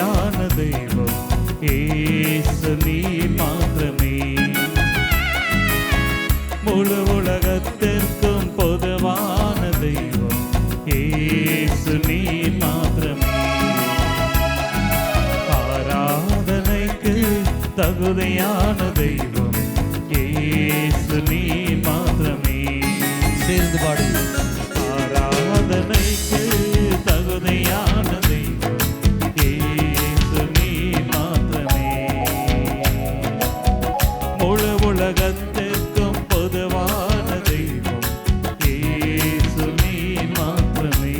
தகுதியான தெய்வம் இயேசு நீர் மாத்திரமே. முழு உலகத்திற்கும் பொதுவான தெய்வம் இயேசு நீர் மாத்திரமே. ஆராதனைக்கு தகுதியான தெய்வம் இயேசு நீர் மாத்திரமே. சேர்ந்து பாடு. ஆராதனைக்கு தகுதியான தெய்வம் இயேசு நீர் மாத்திரமே. முழு உலகத்திற்கும் பொதுவான தெய்வம் இயேசு நீர் மாத்திரமே.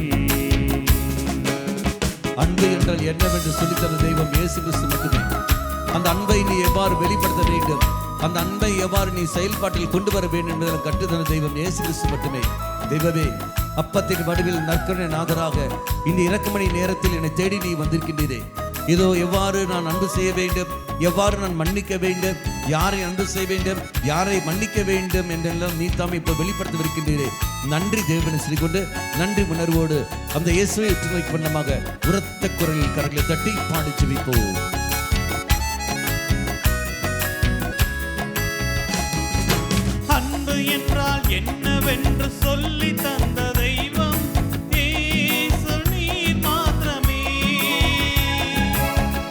அன்பு என்றால் என்னவென்று சொல்லித்தர தெய்வம் இயேசு கிறிஸ்து மட்டுமே. அந்த அன்பை நீ எவ்வாறு வெளிப்படுத்த வேண்டும், அந்த அன்பை எவ்வாறு நீ செயல்பாட்டில் கொண்டு வர வேண்டும் என்பதை கற்றுத்தன தெய்வம் இயேசு கிறிஸ்து மட்டுமே. தெய்வமே, அப்பத்தின் வடிவில் நற்கருணை நாதராக இந்த இரக்கமணி நேரத்தில் என்னை தேடி நீ வந்திருக்கின்றீரே. இதோ எவ்வாறு நான் அன்பு செய்ய வேண்டும், எவ்வாறு நான் மன்னிக்க வேண்டும், யாரை அன்பு செய்ய வேண்டும், யாரை மன்னிக்க வேண்டும் என்றெல்லாம் நீ தாமே இப்போ வெளிப்படுத்தவிருக்கின்றீரே. நன்றி தேவனை சொல்லிக்கொண்டு நன்றி உணர்வோடு அந்த இயேசுவை உற்று நோக்கி வண்ணமாக உரத்த குரலில் கரங்களை தட்டி பாடி ஜெபிப்போம். அன்பு என்றால் என்னவென்று சொல்லி தந்த தெய்வம் இயேசு நீர் மாத்திரமே.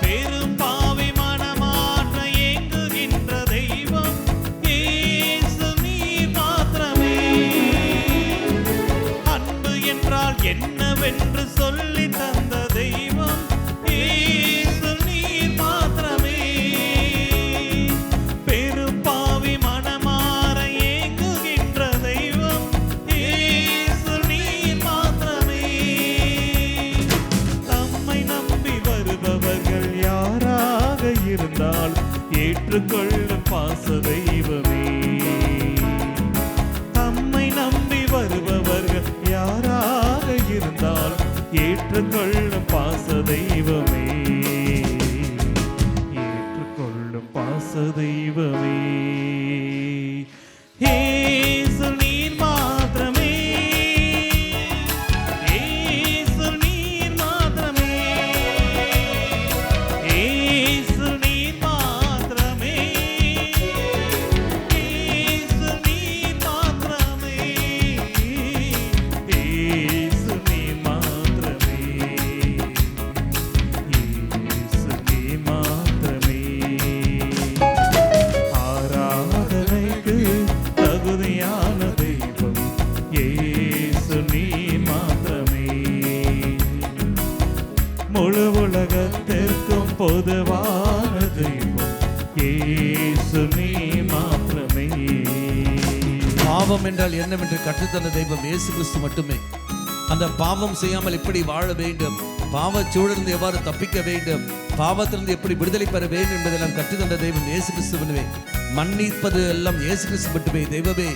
பெரும் பாவி மனமாற்ற ஏங்குகின்ற தெய்வம் இயேசு நீர் மாத்திரமே. அன்பு என்றால் என்னவென்று சொல்லி தந்த தெய்வம் இயேசு நீர் மாத்திரமே. பெரும் பாவி மனமாற ஏங்குகின்ற தெய்வம் இயேசு நீர் மாத்திரமே. தம்மை நம்பி வருபவர்கள் யாராக இருந்தால் ஏற்றுக்கொள்ளும் பாச தெய்வமே. தம்மை நம்பி வருபவர்கள் யாராக இருந்தால் ஏற்றுக்கொள்ளும் பாச தெய்வமே. ஏற்றுக்கொள்ளும் பாச தெய்வமே. இயேசு நீர் மாத்திரமே. இயேசு நீர் மாத்திரமே. இயேசு நீர் மாத்திரமே. இயேசு நீர் மாத்திரமே. இயேசு நீர் மாத்திரமே. இயேசு நீர் மாத்திரமே. ஆராதனைக்கு தகுதியான தெய்வம் இயேசு நீர் மாத்திரமே. முழு உலகத்திற்கும் பொதுவான தெய்வம் இயேசு நீர் மாத்திரமே. பாவம் என்றால் என்னவென்று கற்றுத்தந்த தெய்வம் இயேசு கிறிஸ்து மட்டுமே. அந்த பாவம் செய்யாமல் எப்படி வாழ வேண்டும், பாவச்சூழலிருந்து எவ்வாறு தப்பிக்க வேண்டும், பாவத்திலிருந்து எப்படி விடுதலை பெற வேண்டும் என்பதெல்லாம் கற்றுத்தந்த தெய்வம் இயேசு கிறிஸ்துவனவே. மன்னிப்பது எல்லாம் இயேசு கிறிஸ்து மட்டுமே. தெய்வமே,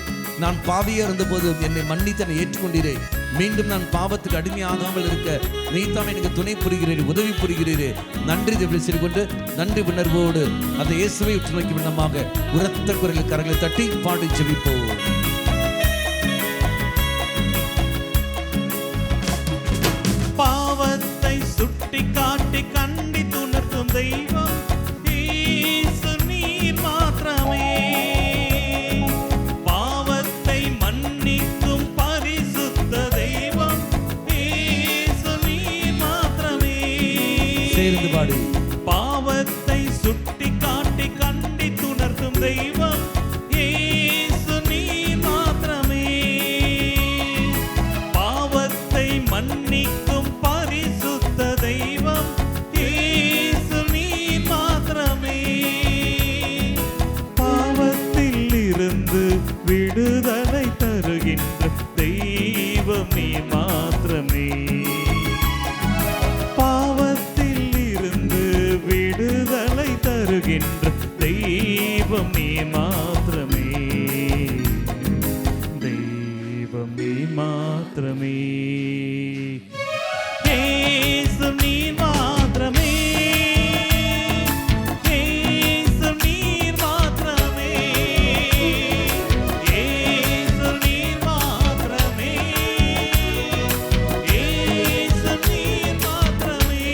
நான் பாவியா இருந்தபோது என்னை மன்னித்து என்னை ஏற்றுக்கொண்டீரே. மீண்டும் நான் பாவத்துக்கு அடிமையாகாமல் இருக்க நீத்தாமே எனக்கு துணை புரிகிறீர், உதவி புரிகிறீரே. நன்றி தேவனை சொல்லிக்கொண்டு நன்றி உணர்வோடு அந்த இயேசுவை உற்று நோக்கி வண்ணமாக உரத்த குரலில் கரங்களை தட்டி பாடி ஜெபிப்போம். பாவத்தை சுட்டி காட்டி கண்டித்துணர்த்தும் தெய்வம் இயேசு நீர் மாத்திரமே. பாவத்தை மன்னிக்கும் பரிசுத்த தெய்வம் இயேசு நீர் மாத்திரமே. சேர்ந்து பாடி. பாவத்தை சுட்டி காட்டி கண்டித்துணர்த்தும் தெய்வம் இயேசு நீர் மாத்திரமே. பாவத்தை மன்னிக்கும் பரிசுத்த தெய்வம் இயேசு நீர் மாத்திரமே. பாவத்தில் இருந்து விடுதலை தருகின்ற தெய்வம் நீர் மாத்திரமே. பாவத்தில் இருந்து விடுதலை தருகின்ற தெய்வம் நீர் மாத்திரமே. தெய்வம் நீர் மாத்திரமே. இயேசு நீர் மாத்திரமே. இயேசு நீர் மாத்திரமே. இயேசு நீர் மாத்திரமே. இயேசு நீர் மாத்திரமே.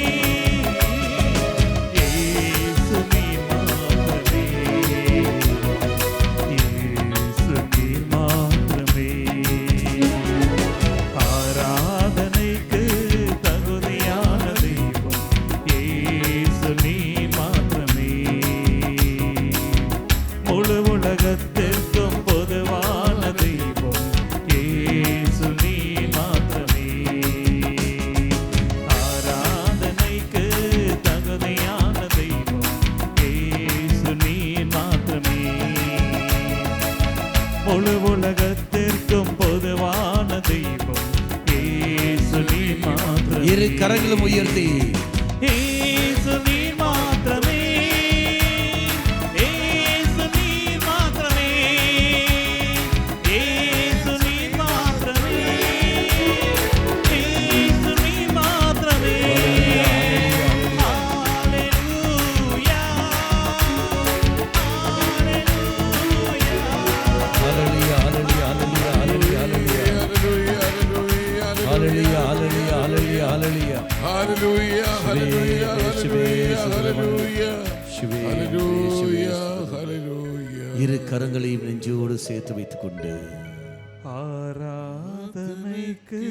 கரங்களும் உயர்த்தி இயேசு நீர் மாத்திரமே, இயேசு நீர் மாத்திரமே, இயேசு நீர் மாத்திரமே, இயேசு நீர் மாத்திரமே. ஹalleluya, ஹalleluya ஹalleluya ஹalleluya ஹalleluya ஹalleluya ஹalleluya Hallelujah, hallelujah, hallelujah, hallelujah, hallelujah. இரு கரங்களையும் நெஞ்சோடு சேர்த்து வைத்துக் கொண்டு ஆராதனைக்கு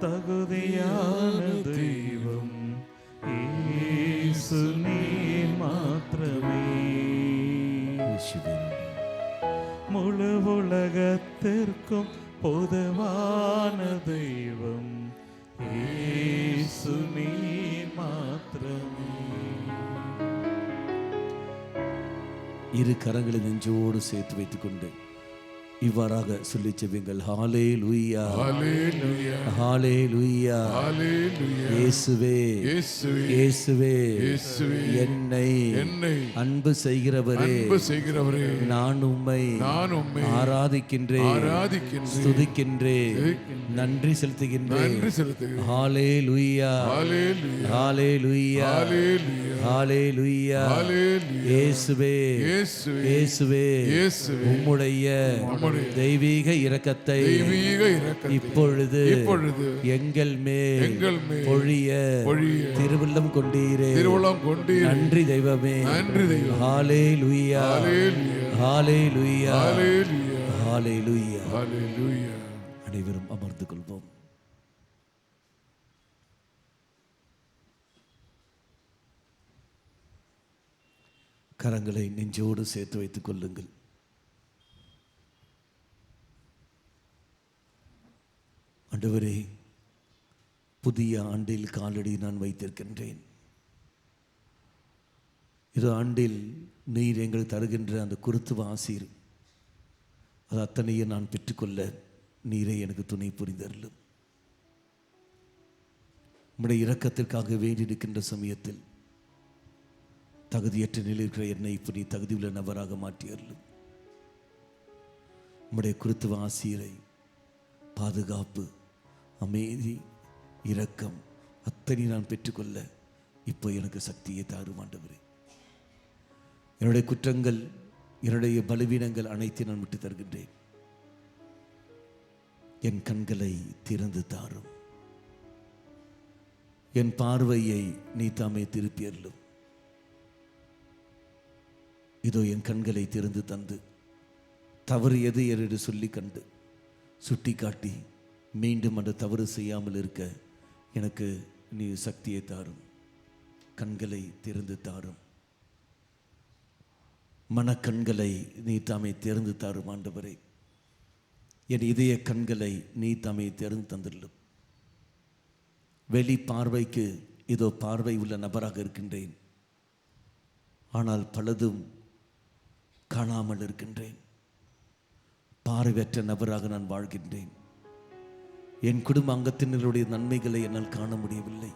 தகுதியான தெய்வம் இயேசு நீர் மாத்திரமே. இயேசுவே முழு உலகத்திற்கும் பொதுவான தெய்வம் இயேசு நீர் மாத்திரமே. இரு கரங்களை நெஞ்சோடு சேர்த்து வைத்துக் கொண்டு இவ்வாறாக சொல்லி செவிங்கள். ஹalleluya Hallelujah, ஹalleluya hallelujah. இயேசுவே இயேசுவே, இயேசுவே இயேசுவே, என்னை என்னை அன்பு செய்கிறவரே அன்பு செய்கிறவரே, நான் உம்மை ஆராதிக்கின்றேன், ஆராதிக்கின்றேன், ஸ்துதிக்கின்றேன், நன்றி செலுத்துகின்றேன். நன்றி செலுத்துகிறேன். ஹalleluya Hallelujah, ஹalleluya hallelujah, ஹalleluya hallelujah. இயேசுவே இயேசுவே, இயேசுவே இயேசுவே, உம்முடைய தெய்வீக இரக்கத்தை தெய்வீக இரக்கத்தை இப்பொழுது இப்பொழுது எங்கள் மேல் எங்கள் மேல் பொழிய பொழிய திருவுள்ளம் கொண்டீரே. திருவுளம் கொண்டீரே. நன்றி தெய்வமே. நன்றி தெய்வமே. ஹalleluya Hallelujah, ஹalleluya hallelujah, ஹalleluya. hallelujah. அனைவரும் அமர்ந்து கொள்வோம். கரங்களை நெஞ்சோடு சேர்த்து வைத்துக் கொள்ளுங்கள். ஆண்டவரே, புதிய ஆண்டில் காலடி நான் வைத்திருக்கின்றேன். இது ஆண்டில் நீர் எங்களுக்கு தருகின்ற அந்த குருத்துவ ஆசீர், அது அத்தனையே நான் பெற்றுக்கொள்ள நீரே எனக்கு துணை புரிந்தருளும். உம்முடைய இரக்கத்திற்காக வேண்டியிருக்கின்ற சமயத்தில் தகுதியற்ற நிலையில் இருக்கிற என்னை இப்படி தகுதியுள்ள நபராக மாற்றியருளும். உம்முடைய குருத்துவ ஆசீரை, பாதுகாப்பு, அமைதி, இரக்கம் அத்தனை நான் பெற்றுக்கொள்ள இப்போ எனக்கு சக்தியை தாரும் ஆண்டவரே. என்னுடைய குற்றங்கள், என்னுடைய பலவீனங்கள் அனைத்தையும் நான் விட்டு தருகின்றேன். என் கண்களை திறந்து தாரும். என் பார்வையை நீ தாமே திருப்பியருளும். இதோ என் கண்களை திறந்து தந்து தவறு எது என்று சொல்லி கண்டு சுட்டி காட்டி மீண்டும் அந்த தவறு செய்யாமல் இருக்க எனக்கு நீ சக்தியை தாரும். கண்களை திறந்து தாரும். மனக்கண்களை நீ தாமே திறந்து தாரும் ஆண்டவரே. என் இதய கண்களை நீ தாமே திறந்து தந்துள்ளும். வெளி பார்வைக்கு இதோ பார்வை உள்ள நபராக இருக்கின்றேன், ஆனால் பலதும் காணாமல் இருக்கின்றேன். பார்வையற்ற நபராக நான் வாழ்கின்றேன். என் குடும்ப அங்கத்தினருடைய நன்மைகளை என்னால் காண முடியவில்லை.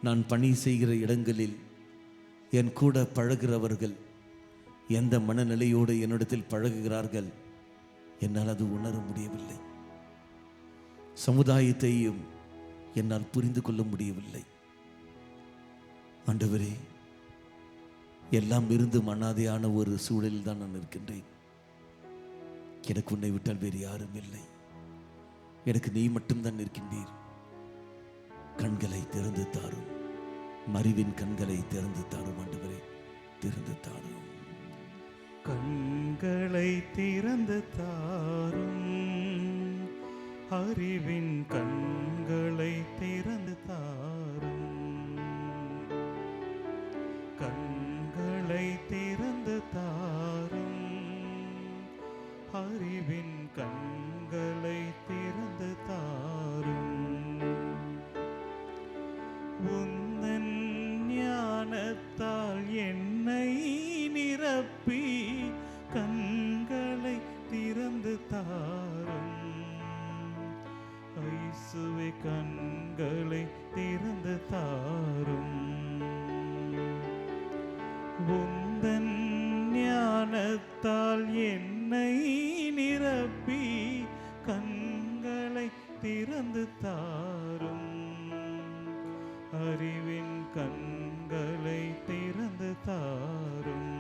நான் பணி செய்கிற இடங்களில் என் கூட பழகிறவர்கள் எந்த மனநிலையோடு என்னிடத்தில் பழகுகிறார்கள் என்னால் அது உணர முடியவில்லை. சமுதாயத்தையும் என்னால் புரிந்து கொள்ள முடியவில்லை. ஆண்டவரே, எல்லாம் இருந்து அனாதையான ஒரு சூழலில் தான் நான் இருக்கின்றேன். எனக்கு உன்னை விட்டால் வேறு யாரும் இல்லை. எனக்கு நீ மட்டும்தான் இருக்கின்றீர். கண்களை திறந்து தாரும். மறிவின் கண்களை திறந்து தாரும் ஆண்டவரே, திறந்து தாரும். கண்களை திறந்து தாரும், அறிவின் கண்களை திறந்து தாரும். கண்களை திறந்து தாரும், அறிவின் கண்களை திறந்து தாரும். உந்தன் ஞானத்தால் என்னை நிரப்பி கண்களை திறந்து தாரும். ஐசுவே கண்களை கண்களை திறந்து தாரும். உந்தன் ஞானத்தால் என்னை நிரப்பி கண்களை திறந்து தாரும். அறிவின் கண்களை திறந்து தாரும்.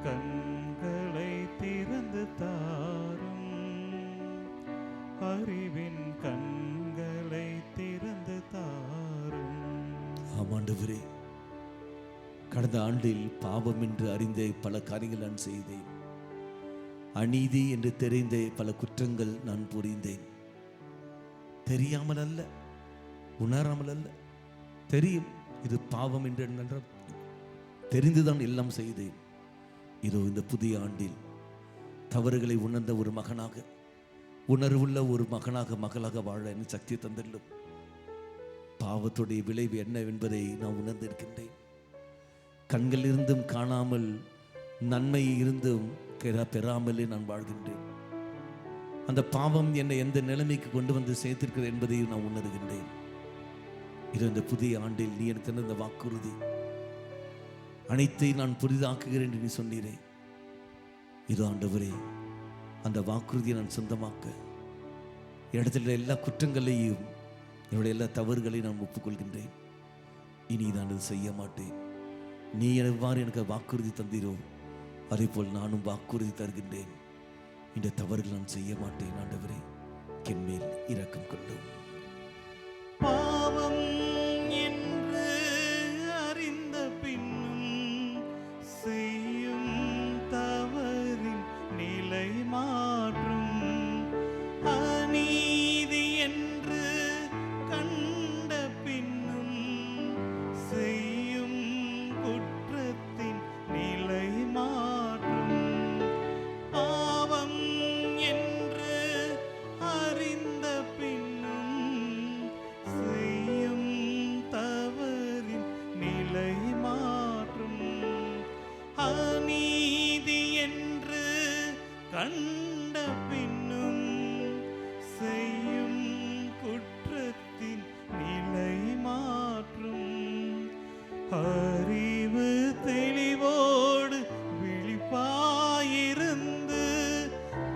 கண்களை திறந்து தாரும். அறிவின் கண்களை திறந்து தாரும். ஆமாண்டவரே, கடந்த ஆண்டில் பாவம் என்று அறிந்த பல காரியங்கள் நான் செய்தேன். அநீதி என்று தெரிந்த பல குற்றங்கள் நான் புரிந்தேன். தெரியாமல் அல்ல, உணராமல் அல்ல, தெரியும் இது பாவம் என்று நன்றாக தெரிந்துதான் எல்லாம் செய்தேன். இதோ இந்த புதிய ஆண்டில் தவறுகளை உணர்ந்த ஒரு மகனாக, உணர்வுள்ள ஒரு மகனாக, மகளாக வாழ எனக்கு சக்தி தந்துள்ளும். பாவத்துடைய விளைவு என்னவென்பதை நான் உணர்ந்திருக்கின்றேன். கண்கள் இருந்தும் காணாமல், நன்மை இருந்தும் பெறாமலே நான் வாழ்கின்றேன். அந்த பாவம் என்னை எந்த நிலைமைக்கு கொண்டு வந்து சேர்த்திருக்கிறது என்பதையும் நான் உணர்கின்றேன். இது இந்த புதிய ஆண்டில் நீ எனக்கு தந்த வாக்குறுதி, அனைத்தையும் நான் புரிதாக்குகிறேன் என்று நீ சொன்னீரே. இது ஆண்டவரே, அந்த வாக்குறுதியை நான் சொந்தமாக்க இடத்துல எல்லா குற்றங்களையும், என்னுடைய எல்லா தவறுகளையும் நான் ஒப்புக்கொள்கின்றேன். இனி நான் அதை செய்ய மாட்டேன். நீ எவ்வாறு எனக்கு வாக்குறுதி தந்தீரோ அதே போல் நானும் வாக்குறுதி தருகின்றேன். இந்த தவறுகள் நான் செய்ய மாட்டேன். ஆண்டவரே, என் மேல் இரக்கம் கொள்ளும். பாவம் என்று அறிந்த பின்னும் செய்யும் தவறின் நிலை மாற்றும். அநீதி என்று கண்ட பின்னும் செய்யும் குற்றத்தின் நிலை மாற்றும். பாவம் என்று அறிந்த பின்னும் செய்யும் தவறின் நிலை மாற்றும். அநீதி என்று கண்ட பின்னும் செய்யும் குற்றத்தின் நிலை மாற்றும். அறிவு தெளிவோடு விழிப்பாயிருந்து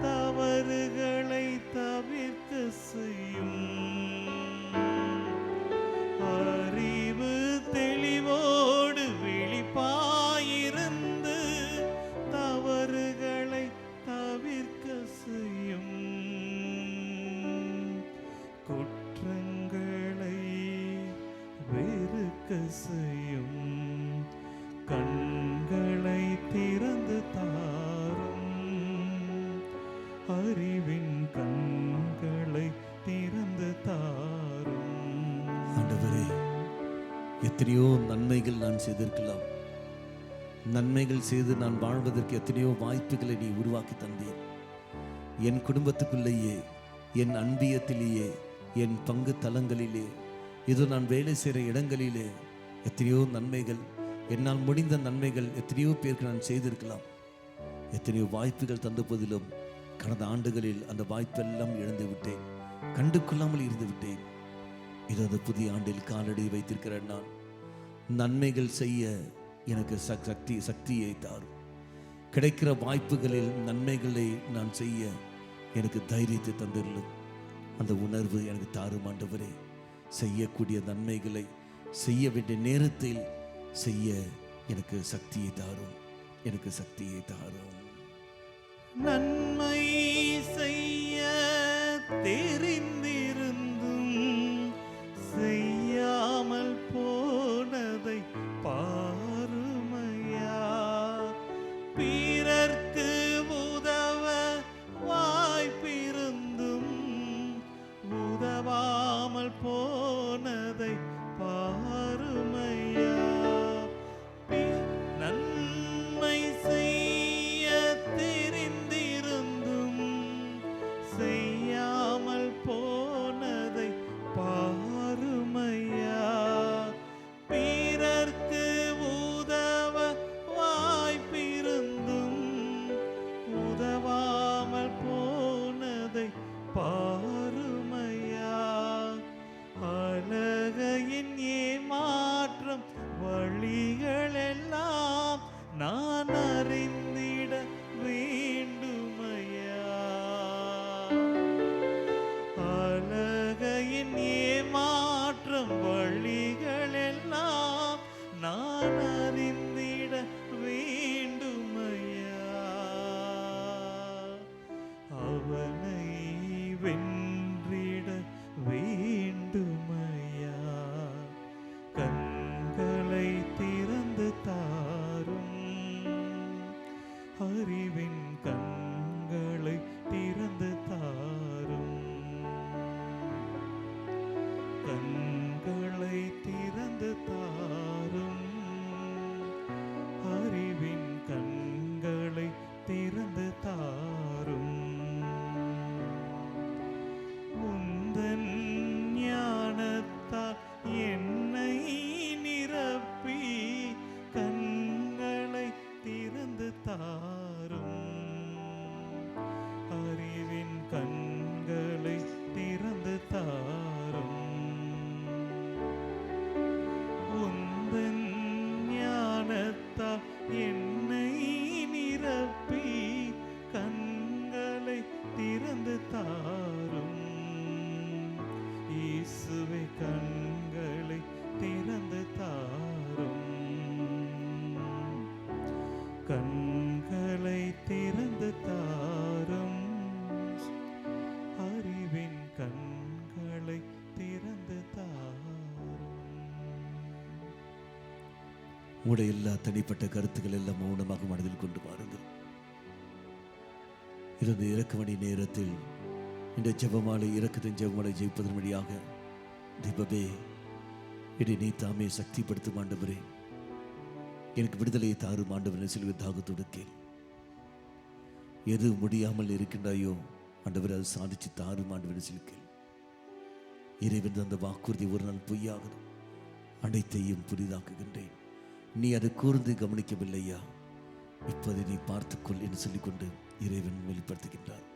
தவறுகளை தவிர்க்க செய்யும். அறிவு தெளிவோடு விழிப்பாயிருந்து தவறுகளை தவிர்க்க செய்யும். குற்றங்களை வெறுக்க செய்யும். கண்களை திறந்து தாரும். அறிவின் கண்களை திறந்து தாரும். ஆண்டவரே, எத்தனையோ நன்மைகள் நான் செய்திருக்கலாம். நன்மைகள் செய்து நான் வாழ்வதற்கு எத்தனையோ வாய்ப்புகளை நீ உருவாக்கி தந்தீர். என் குடும்பத்துக்குள்ளேயே, என் அன்பியத்திலேயே, என் பங்கு தலங்களிலே, இது நான் வேலை செய்கிற இடங்களிலே எத்தனையோ நன்மைகள், என்னால் முடிந்த நன்மைகள் எத்தனையோ பேருக்கு நான் செய்திருக்கலாம். எத்தனையோ வாய்ப்புகள் தந்த போதிலும் கடந்த ஆண்டுகளில் அந்த வாய்ப்பெல்லாம் இழந்து விட்டேன், கண்டு கொள்ளாமல் இருந்து விட்டேன். இது அந்த புதிய ஆண்டில் காலடி வைத்திருக்கிற நான் நன்மைகள் செய்ய எனக்கு சக்தியை தாரும். கிடைக்கிற வாய்ப்புகளில் நன்மைகளை நான் செய்ய எனக்கு தைரியத்தை தந்துள்ளும். அந்த உணர்வு எனக்கு தாரும் ஆண்டவரே. செய்யக்கூடிய நன்மைகளை செய்ய வேண்டிய நேரத்தில் செய்ய எனக்கு சக்தியை தாரும். எனக்கு சக்தியை தாரும். நன்மை செய்ய தெரிந்திருந்தும் செய்யாமல் போனதை பாருமையா. பிறர்க்கு உதவ வாய்ப்பிருந்தும் உதவாமல் போனதை பாருமையா. நன்மை செய்ய தெரிந்திருந்தும் செய்யாமல் உங்களுடைய எல்லா தனிப்பட்ட கருத்துக்கள் எல்லாம் மௌனமாக மனதில் கொண்டு வாருங்கள். இந்த இறக்குமணி நேரத்தில் இந்த ஜெபமாலை இறக்கத்தின் ஜெபமாலை ஜெயிப்பதன் வழியாக தீபமே இதை நீ தாமே சக்திப்படுத்தும் ஆண்டவரே, எனக்கு விடுதலையை தாரும் ஆண்டவரே சிலுவை தாகத்தோடு கேள். எது முடியாமல் இருக்கின்றாயோ ஆண்டவரே அது சாதிச்சு தாரும் ஆண்டவரே சிலுவை கேள். இறைவன் அந்த வாக்குறுதி ஒரு நாள் பொய்யாகணும். அனைத்தையும் புதிதாக்குகின்றேன், நீ அதை கூர்ந்து கவனிக்கவில்லையா, இப்போதை நீ பார்த்துக்கொள் என்று சொல்லிக்கொண்டு இறைவன் வெளிப்படுத்துகின்றார்.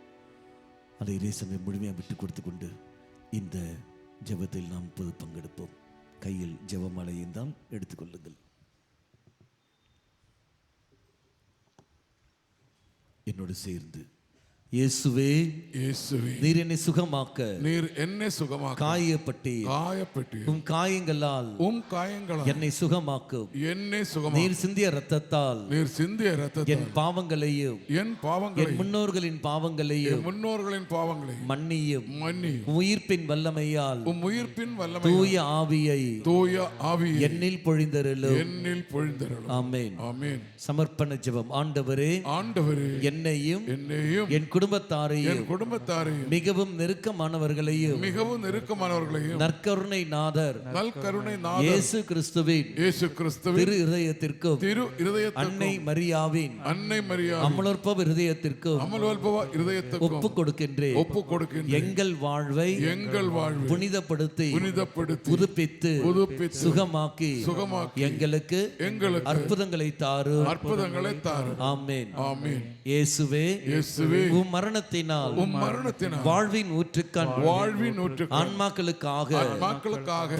அதை இறைசனை முழுமையாக விட்டுக் கொடுத்து கொண்டு இந்த ஜெபத்தில் நாம் இப்போது பங்கெடுப்போம். கையில் ஜெபமாலையும் தான் எடுத்துக்கொள்ளுங்கள். என்னோடு சேர்ந்து இயேசுவே, இயேசுவே, நீர் என்னை சுகமாக்க, நீர் என்னை சுகமாக்க, காயப்பட்டு உம் காயங்களால் என்னை சுகமாக்கும். என்னை சுகமாக்க, நீர் சிந்திய இரத்தத்தால் என் பாவங்களையும் என் முன்னோர்களின் பாவங்களையும் மன்னியும். உயிர்ப்பின் வல்லமையால் தூய ஆவியை என்னில் பொழிந்தருளும். ஆமென். சமர்ப்பண ஜெபம். ஆண்டவரே, என்னையும் என் குடும்பத்தாரையும் மிகவும் நெருக்கமானவர்களையும் நற்கருணை நாதர் இயேசு கிறிஸ்துவின் திரு இருதயத்திற்கும் அன்னை மரியாவின் அமலோற்பவ இருதயத்திற்கும் ஒப்புக் கொடுக்கின்றேன். எங்கள் வாழ்வை புனிதப்படுத்தி புதுப்பித்து சுகமாக்கி எங்களுக்கு அற்புதங்களை தாரும். ஆமென். இயேசுவே, உம் மரணத்தினால் வாழ்வின் ஊற்றுக்கண் ஆன்மாக்களுக்காக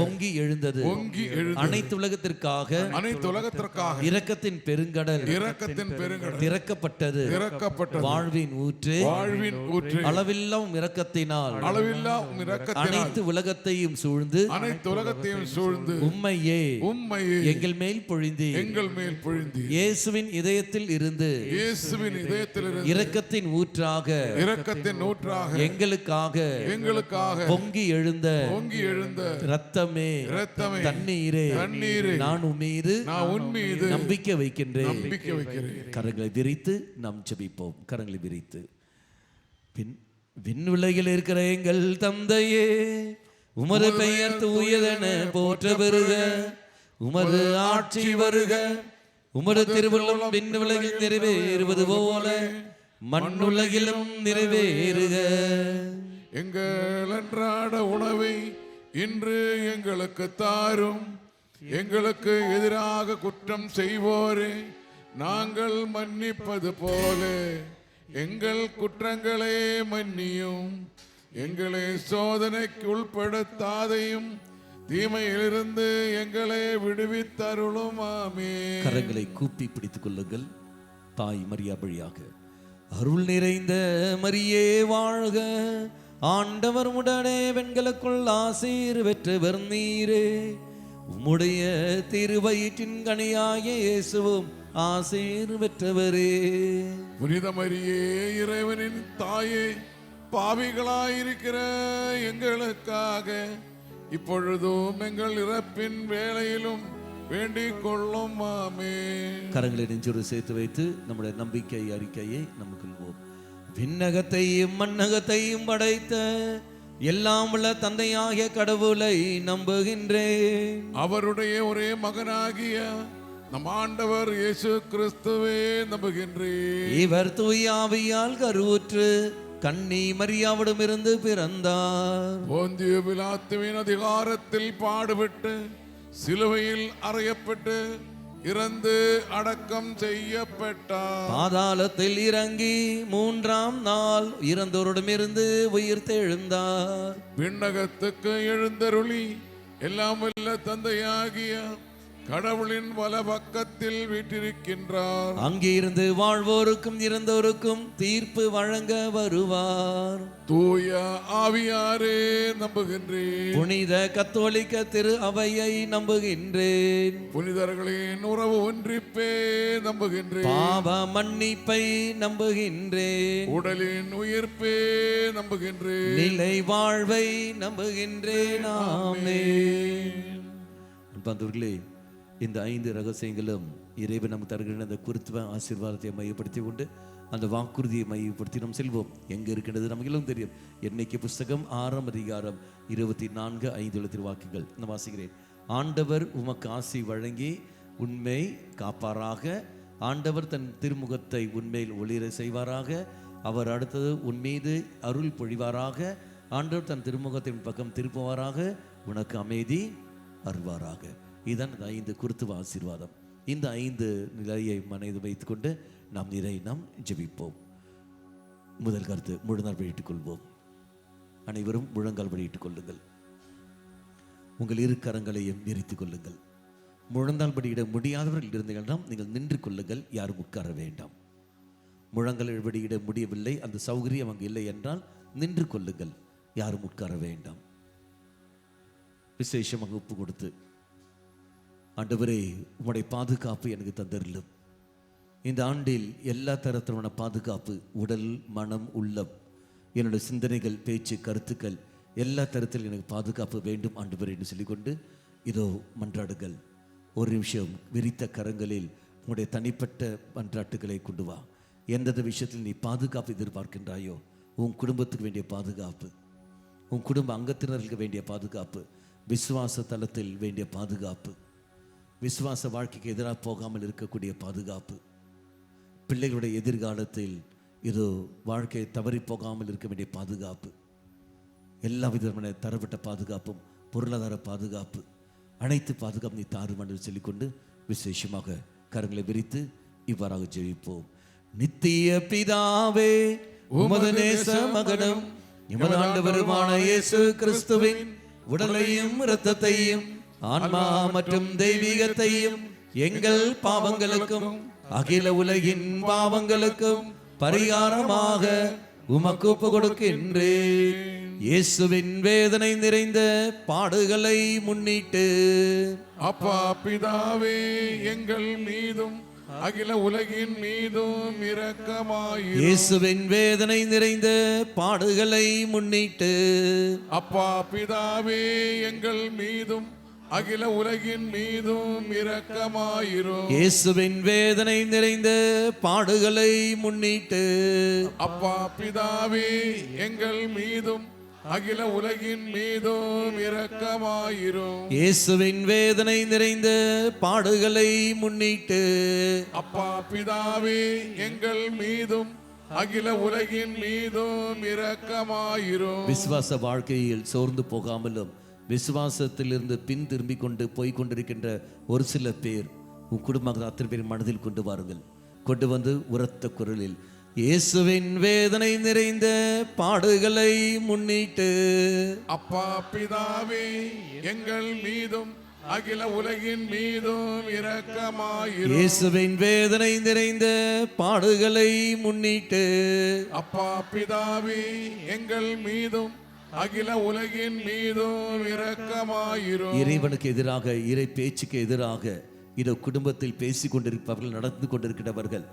பொங்கி எழுந்தது. அனைத்து உலகத்திற்காக இரக்கத்தின் பெருங்கடல் திறக்கப்பட்டது. வாழ்வின் ஊற்று அளவில்லாம் இரக்கத்தினால் அனைத்து உலகத்தையும் சூழ்ந்து உம்மையே எங்கள் மேல் பொழிந்தி இயேசுவின் இதயத்தில் இருந்து இரக்கத்தின் ஊற்றாக எங்களுக்காக பொங்கி எழுந்த இரத்தமே தண்ணீரே, நான் உம்மீது நம்பிக்கை வைக்கின்றேன். கரங்களை விரித்து நாம் ஜெபிப்போம். கரங்களை விரித்து. விண்ணுலகில் இருக்கிற எங்கள் தந்தையே, உமது பெயர் தூயதென போற்ற பெறுக, உமது ஆட்சி வருக, உமது திருவுள்ளம் விண்ணுலகில் நிறைவேறுவது போல மண்ணுலகிலும் நிறைவேறுக. எங்கள் அன்றாட உணவை இன்று எங்களுக்கு தாரும். எங்களுக்கு எதிராக குற்றம் செய்வோரே நாங்கள் மன்னிப்பது போல எங்கள் குற்றங்களை மன்னியும். எங்களை சோதனைக்கு உட்படுத்தாதையும் தீமையிலிருந்து எங்களை விடுவித்தருளும். ஆமென். கரங்களை கூப்பி பிடித்துக் கொள்ளுங்கள். தாய் மரியா வழியாக அருள் நிறைந்த மரியே வாழ்க, ஆண்டவர் உடனே பெண்களுக்குள் ஆசீர் பெற்றவர் நீரே, உம்முடைய திருவயிற்றின் கனியாகிய இயேசுவும் ஆசீர் பெற்றவரே. புனித மரியே, இறைவனின் தாயே, பாவிகளாயிருக்கிற எங்களுக்காக இப்பொழுதும் எங்கள் இறப்பின் வேளையிலும் வேண்டிக் கொள்ளும். ஆமென். கரங்களை நெஞ்சோடு சேர்த்து வைத்து நம்முடைய நம்பிக்கை அறிக்கையை நமக்கு கொள்வோம். விண்ணகத்தையும் மண்ணகத்தையும் படைத்த எல்லாம் உள்ள தந்தையாகிய கடவுளை நம்புகின்றேன். அவருடைய ஒரே மகனாகிய நம் ஆண்டவர் இயேசு கிறிஸ்துவே நம்புகின்றேன். இவர் தூய ஆவியால் கருவுற்று கன்னி மரியாவிடமிருந்து பிறந்தார். போந்திய பிலாத்துவின் அதிகாரத்தில் பாடுபட்டு சிலுவையில் அறையப்பட்டு இறந்து அடக்கம் செய்யப்பட்டார். பாதாளத்தில் இறங்கி மூன்றாம் நாள் இறந்தோரிடமிருந்து உயிர்த்தெழுந்தார். விண்ணகத்துக்கு எழுந்தருளி எல்லாம் வல்ல தந்தையாகிய கடவுளின் வல பக்கத்தில் வீற்றிருக்கின்றார். அங்கிருந்து வாழ்வோருக்கும் இறந்தோருக்கும் தீர்ப்பு வழங்க வருவார். தூய ஆவியாரே நம்புகின்றேன். புனித கத்தோலிக்க திரு அவையை நம்புகின்றேன். புனிதர்களின் உறவு ஒன்றிப்பே நம்புகின்றேன். பாவ மன்னிப்பை நம்புகின்றேன். உடலின் உயிர்ப்பே நம்புகின்றேன். நிலை வாழ்வை நம்புகின்றேன். ஆமென். அன்பார்ந்தவர்களே, இந்த 5 ரகசியங்களும் இறைவன் நமக்கு தருகின்ற அந்த குருத்துவ ஆசீர்வாதத்தை மையப்படுத்தி கொண்டு அந்த வாக்குறுதியை மையப்படுத்தி நாம் செல்வோம். எங்கே இருக்கின்றது நமக்கு எல்லாம் தெரியும். எண்ணிக்கை புஸ்தகம் 6ஆம் அதிகாரம் 24-5 வாக்குகள் நான் வாசிக்கிறேன். ஆண்டவர் உமக்கு ஆசி வழங்கி உண்மை காப்பாராக. ஆண்டவர் தன் திருமுகத்தை உண்மையில் ஒளிர செய்வாராக. அவர் அடுத்தது உன் மீது அருள் பொழிவாராக. ஆண்டவர் தன் திருமுகத்தின் பக்கம் திருப்புவாராக. உனக்கு அமைதி அருள்வாராக. இதுதான் 5 குருத்துவ ஆசீர்வாதம். இந்த 5 நிலையை மனதில் வைத்துக்கொண்டு நாம் ஜெபிப்போம். முதல் கருத்து, முழங்கால் படியிட்டுக் கொள்வோம். அனைவரும் முழங்கால் படியிட்டுக் கொள்ளுங்கள். உங்கள் 2 கரங்களையும் விரித்துக் கொள்ளுங்கள். முழங்கால் படியிட முடியாதவர்கள் இருந்தீங்கன்னா நீங்கள் நின்று கொள்ளுங்கள். யாரும் உட்கார வேண்டாம். முழங்கால் படியிட முடியவில்லை, அந்த சௌகரியம் அங்கு இல்லை என்றால் நின்று கொள்ளுங்கள். யாரும் உட்கார வேண்டாம். விசேஷமாக ஒப்பு கொடுத்து, ஆண்டவரே உம்முடைய பாதுகாப்பு எனக்கு தந்தருளும். இந்த ஆண்டில் எல்லா தரத்திலான பாதுகாப்பு, உடல், மனம், உள்ளம், என்னுடைய சிந்தனைகள், பேச்சு, கருத்துக்கள் எல்லா தரத்திலும் எனக்கு பாதுகாப்பு வேண்டும் ஆண்டவரே என்று சொல்லிக்கொண்டு இதோ மன்றாடுங்கள். ஒரு நிமிஷம் விரித்த கரங்களில் உன்னுடைய தனிப்பட்ட மன்றாட்டுகளை கொண்டு வா. எந்தெந்த விஷயத்தில் நீ பாதுகாப்பு எதிர்பார்க்கின்றாயோ, உன் குடும்பத்துக்கு வேண்டிய பாதுகாப்பு, உன் குடும்ப அங்கத்தினருக்கு வேண்டிய பாதுகாப்பு, விசுவாச தளத்தில் வேண்டிய பாதுகாப்பு, விசுவாச வாழ்க்கைக்கு எதிராக போகாமல் இருக்கக்கூடிய பாதுகாப்பு, பிள்ளைகளுடைய எதிர்காலத்தில் இது வாழ்க்கை தவறி போகாமல் இருக்க வேண்டிய பாதுகாப்பு, எல்லா விதமான தரப்பட்ட பாதுகாப்பும், பொருளாதார பாதுகாப்பு, அனைத்து பாதுகாப்பு நீ தாரும் என்று சொல்லிக்கொண்டு விசேஷமாக கரங்களை விரித்து இவ்வாறாக ஜெபிப்போம். நித்திய பிதாவே, உமது நேச மகனும் எமது ஆண்டவருமான இயேசு கிறிஸ்துவின் உடலையும் இரத்தத்தையும் ஆன்மா மற்றும் தெய்வீகத்தையும் எங்கள் பாவங்களுக்கும் அகில உலகின் பாவங்களுக்கும் பரிகாரமாக உமக்கு ஒப்பு கொடுக்கின்றேன். இயேசுவின் வேதனை நிறைந்த பாடுகளை முன்னிட்டு அப்பா பிதாவே, எங்கள் மீதும் அகில உலகின் மீதும் இரக்கமாயிரும். இயேசுவின் வேதனை நிறைந்த பாடுகளை முன்னிட்டு அப்பா பிதாவே, எங்கள் மீதும் அகில உலகின் மீதும் இரக்கமாயிரும். இயேசுவின் வேதனை நிறைந்த பாடுகளை முன்னிட்டு அப்பா பிதாவே, எங்கள் மீதும் அகில உலகின் மீதும் இரக்கமாயிரும். இயேசுவின் வேதனை நிறைந்த பாடுகளை முன்னிட்டு அப்பா பிதாவே, எங்கள் மீதும் அகில உலகின் மீதும் இரக்கமாயிரும். விசுவாச வாழ்க்கையில் சோர்ந்து போகாமலும் விசுவாசத்திலிருந்து பின் திரும்பி கொண்டு போய் கொண்டிருக்கின்ற ஒரு சில பேர் உன் குடும்பங்கள் அத்தனை பேர் மனதில் கொண்டு வாருங்கள். கொண்டு வந்து உரத்த குரலில் இயேசுவின் வேதனை நிறைந்த பாடுகளை முன்னிட்டு அப்பா பிதாவே, எங்கள் மீதும் அகில உலகின் மீதும் இரக்கமாயிரும். இயேசுவின் வேதனை நிறைந்த பாடுகளை முன்னிட்டு அப்பா பிதாவே, எங்கள் மீதும் அகில உலகின் மீதும் இரக்கமாயிரும். இறைவனுக்கு எதிராக, இறை பேச்சுக்கு எதிராக இதோ குடும்பத்தில் பேசிக் கொண்டிருப்பவர்கள், நடந்து கொண்டிருக்கிறவர்கள்,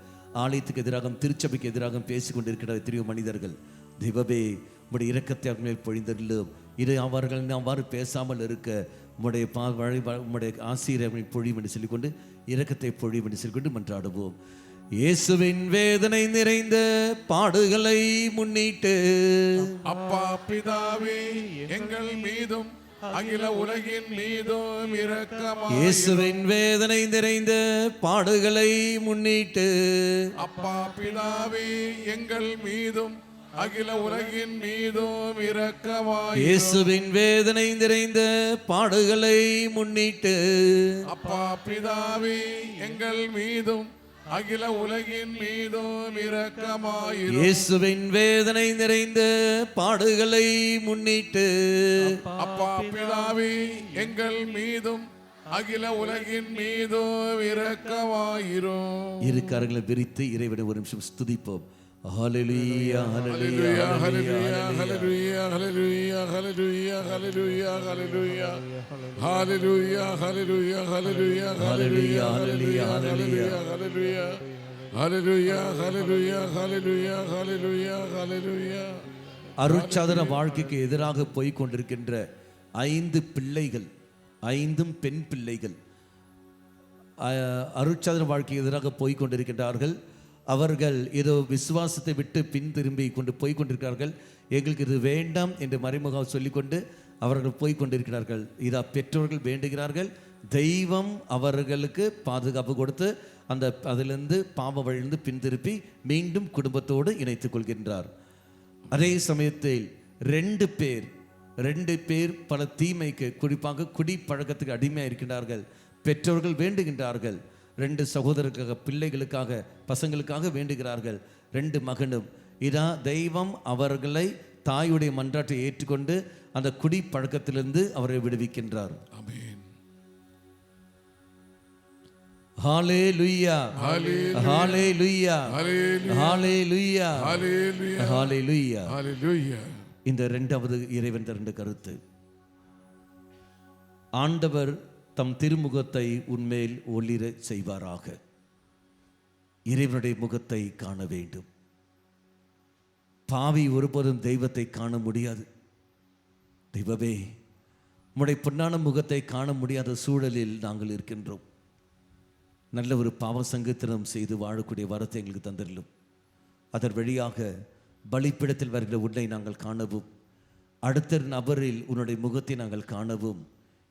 ஆலயத்துக்கு எதிராக, திருச்சபைக்கு எதிராக பேசிக் கொண்டிருக்கிற எத்தனையோ மனிதர்கள், தெய்வமே உம்முடைய இரக்கத்தை அவர் மேல் பொழிந்தருளும். இது அவர்கள் அவ்வாறு பேசாமல் இருக்க உம்முடைய ஆசீர்வாதத்தை பொழியும் என்று சொல்லிக்கொண்டு, இரக்கத்தை பொழியும் என்று சொல்லிக்கொண்டு மன்றாடுவோம். இயேசுவின் வேதனை நிறைந்த பாடுகளை முன்னிட்டு அப்பா பிதாவே, எங்கள் மீதும் அகில உலகின் மீதும் இரக்கமாயிரும். இயேசுவின் வேதனை நிறைந்த பாடுகளை முன்னிட்டு அப்பா பிதாவே, எங்கள் மீதும் அகில உலகின் மீதும் இரக்கமாயிரும். இயேசுவின் வேதனை நிறைந்த பாடுகளை முன்னிட்டு அப்பா பிதாவே, எங்கள் மீதும் அகில உலகின் மீதும் இரக்கமாயிரும். இயேசுவின் வேதனை நிறைந்த பாடுகளை முன்னிட்டு அப்பா பிதாவே, எங்கள் மீதும் அகில உலகின் மீதும் இரக்கமாயிரும். இரு கரங்களை விரித்து இறைவனை ஒரு நிமிஷம் ஸ்துதிப்போம். ஹல்லேலூயா, ஹல்லேலூயா, ஹல்லேலூயா, ஹல்லேலூயா, ஹல்லேலூயா, ஹல்லேலூயா, ஹல்லேலூயா, ஹல்லேலூயா, ஹல்லேலூயா, ஹல்லேலூயா, ஹல்லேலூயா, ஹல்லேலூயா, ஹல்லேலூயா, ஹல்லேலூயா, ஹல்லேலூயா, ஹல்லேலூயா, ஹல்லேலூயா, ஹல்லேலூயா, ஹல்லேலூயா. அருட்சாதன வாழ்க்கைக்கு எதிராக போய் கொண்டிருக்கின்ற 5 பிள்ளைகள், 5 பெண் பிள்ளைகள், அருட்சாதன வாழ்க்கைக்கு எதிராக போய் கொண்டிருக்கின்றார்கள். அவர்கள் ஏதோ விசுவாசத்தை விட்டு பின் திரும்பி கொண்டு போய் கொண்டிருக்கிறார்கள். எங்களுக்கு இது வேண்டாம் என்று மறைமுகம் சொல்லிக்கொண்டு அவர்கள் போய் கொண்டிருக்கிறார்கள். இதா பெற்றோர்கள் வேண்டுகிறார்கள், தெய்வம் அவர்களுக்கு பாதுகாப்பு கொடுத்து அதிலிருந்து பாவ வழிந்து பின் திருப்பி மீண்டும் குடும்பத்தோடு இணைத்துக் கொள்கின்றார். அதே சமயத்தில் ரெண்டு பேர் பல தீமைக்கு, குறிப்பாக குடி பழக்கத்துக்கு அடிமையாக இருக்கின்றார்கள். பெற்றோர்கள் வேண்டுகின்றார்கள், 2 சகோதரர்களுக்காக, பிள்ளைகளுக்காக, பசங்களுக்காக வேண்டுகிறார்கள். 2 மகனும் இதா தெய்வம் அவர்களை தாயுடைய மன்றாட்டை ஏற்றுக்கொண்டு அந்த குடி பழக்கத்திலிருந்து அவரை விடுவிக்கின்றார். ஆமென். ஹalleluya, ஹalleluya, ஹalleluya, ஹalleluya, ஹalleluya. இந்த 2வது இறைவன் தந்த கருத்து, ஆண்டவர் தம் திருமுகத்தை உன்மேல் ஒளிர செய்வாராக. இறைவனுடைய முகத்தை காண வேண்டும். பாவி ஒருபோதும் தெய்வத்தை காண முடியாது. தெய்வமே, உம்முடைய பொன்னான முகத்தை காண முடியாத சூழலில் நாங்கள் இருக்கின்றோம். நல்ல ஒரு பாவ சங்கத்தினம் செய்து வாழக்கூடிய வரத்தை எங்களுக்கு தந்திரலும். அதன் வழியாக பலிப்பிடத்தில் வருகிற உன்னை நாங்கள் காணவும், அடுத்த நபரில் உன்னுடைய முகத்தை நாங்கள் காணவும்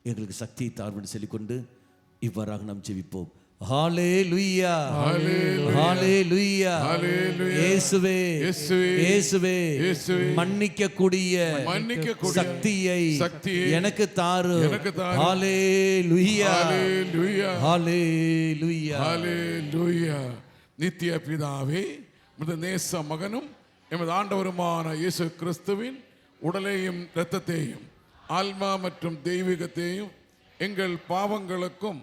எங்களுக்கு சக்தியை தாழ்வு சொல்லிக்கொண்டு இவ்வாறாக நாம் ஜெபிப்போம். ஹalleluya, ஹalleluya, இயேசுவே, இயேசுவே, மன்னிக்கக்கூடிய சக்தியை எனக்கு தாரு. ஹalleluya, ஹalleluya, ஹalleluya. நித்திய பிதாவே, உமது நேச மகனும் எமது ஆண்டவருமான இயேசு கிறிஸ்துவின் உடலையும் இரத்தத்தையும் ஆன்மா மற்றும் தெய்வீகத்தையும் எங்கள் பாவங்களுக்கும்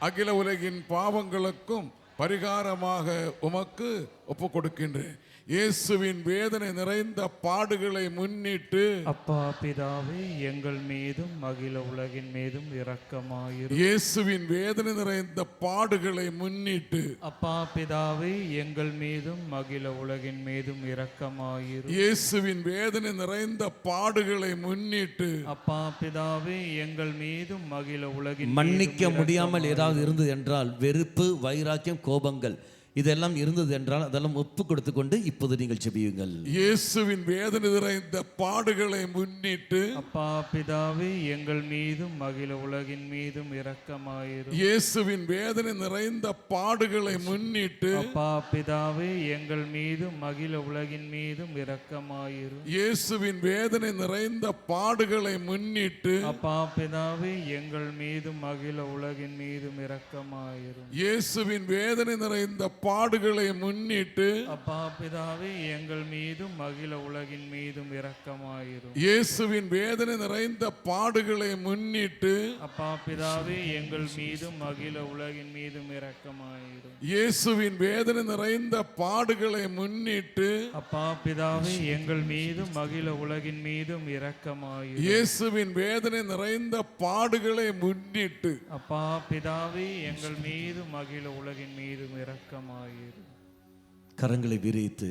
அகில உலகின் பாவங்களுக்கும் பரிகாரமாக உமக்கு ஒப்பு கொடுக்கின்றேன். இயேசுவின் வேதனை நிறைந்த பாடுகளை முன்னிட்டு அப்பா பிதாவே, எங்கள் மீதும் அகில உலகின் மீதும் இரக்கமாயிரும். இயேசுவின் வேதனை நிறைந்த பாடுகளை முன்னிட்டு அப்பா பிதாவே, எங்கள் மீதும் அகில உலகின் மீதும் இரக்கமாயிரும். இயேசுவின் வேதனை நிறைந்த பாடுகளை முன்னிட்டு அப்பா பிதாவே, எங்கள் மீதும் அகில உலகின் மன்னிக்க முடியாமல் ஏதாவது இருந்தது என்றால், வெறுப்பு, வைராக்கியம், கோபங்கள் இதெல்லாம் இருந்தது என்றால் அதெல்லாம் ஒப்பு கொடுத்து கொண்டு இப்போது நீங்கள் ஜெபியுங்கள். இயேசுவின் வேதனை நிறைந்த பாடுகளை முன்னிட்டு அப்பா பிதாவே, எங்கள் மீதும் அகில உலகின் மீதும் இரக்கமாயிரும். இயேசுவின் வேதனை நிறைந்த பாடுகளை முன்னிட்டு அப்பா பிதாவே, எங்கள் மீதும் அகில உலகின் மீதும் இரக்கமாயிரும். இயேசுவின் வேதனை நிறைந்த பாடுகளை முன்னிட்டு அப்பா பிதாவே, எங்கள் மீதும் அகில உலகின் மீதும் இரக்கமாயிரும். இயேசுவின் வேதனை நிறைந்த பாடுகளை முன்னிட்டு அப்பா பிதாவே, எங்கள் மீதும் அகில உலகின் மீதும் இரக்கமாயிரும். இயேசுவின் வேதனை நிறைந்த பாடுகளை முன்னிட்டு அப்பா பிதாவே, எங்கள் மீதும் அகில உலகின் மீதும் இரக்கமாயிரும். இயேசுவின் வேதனை நிறைந்த பாடுகளை முன்னிட்டு அப்பா பிதாவே, எங்கள் மீதும் அகில உலகின் மீதும் இரக்கமாயிரும். இயேசுவின் வேதனை நிறைந்த பாடுகளை முன்னிட்டு அப்பா பிதாவே, எங்கள் மீதும் அகில உலகின் மீதும் இரக்கமாயிரும். கரங்களை விரித்து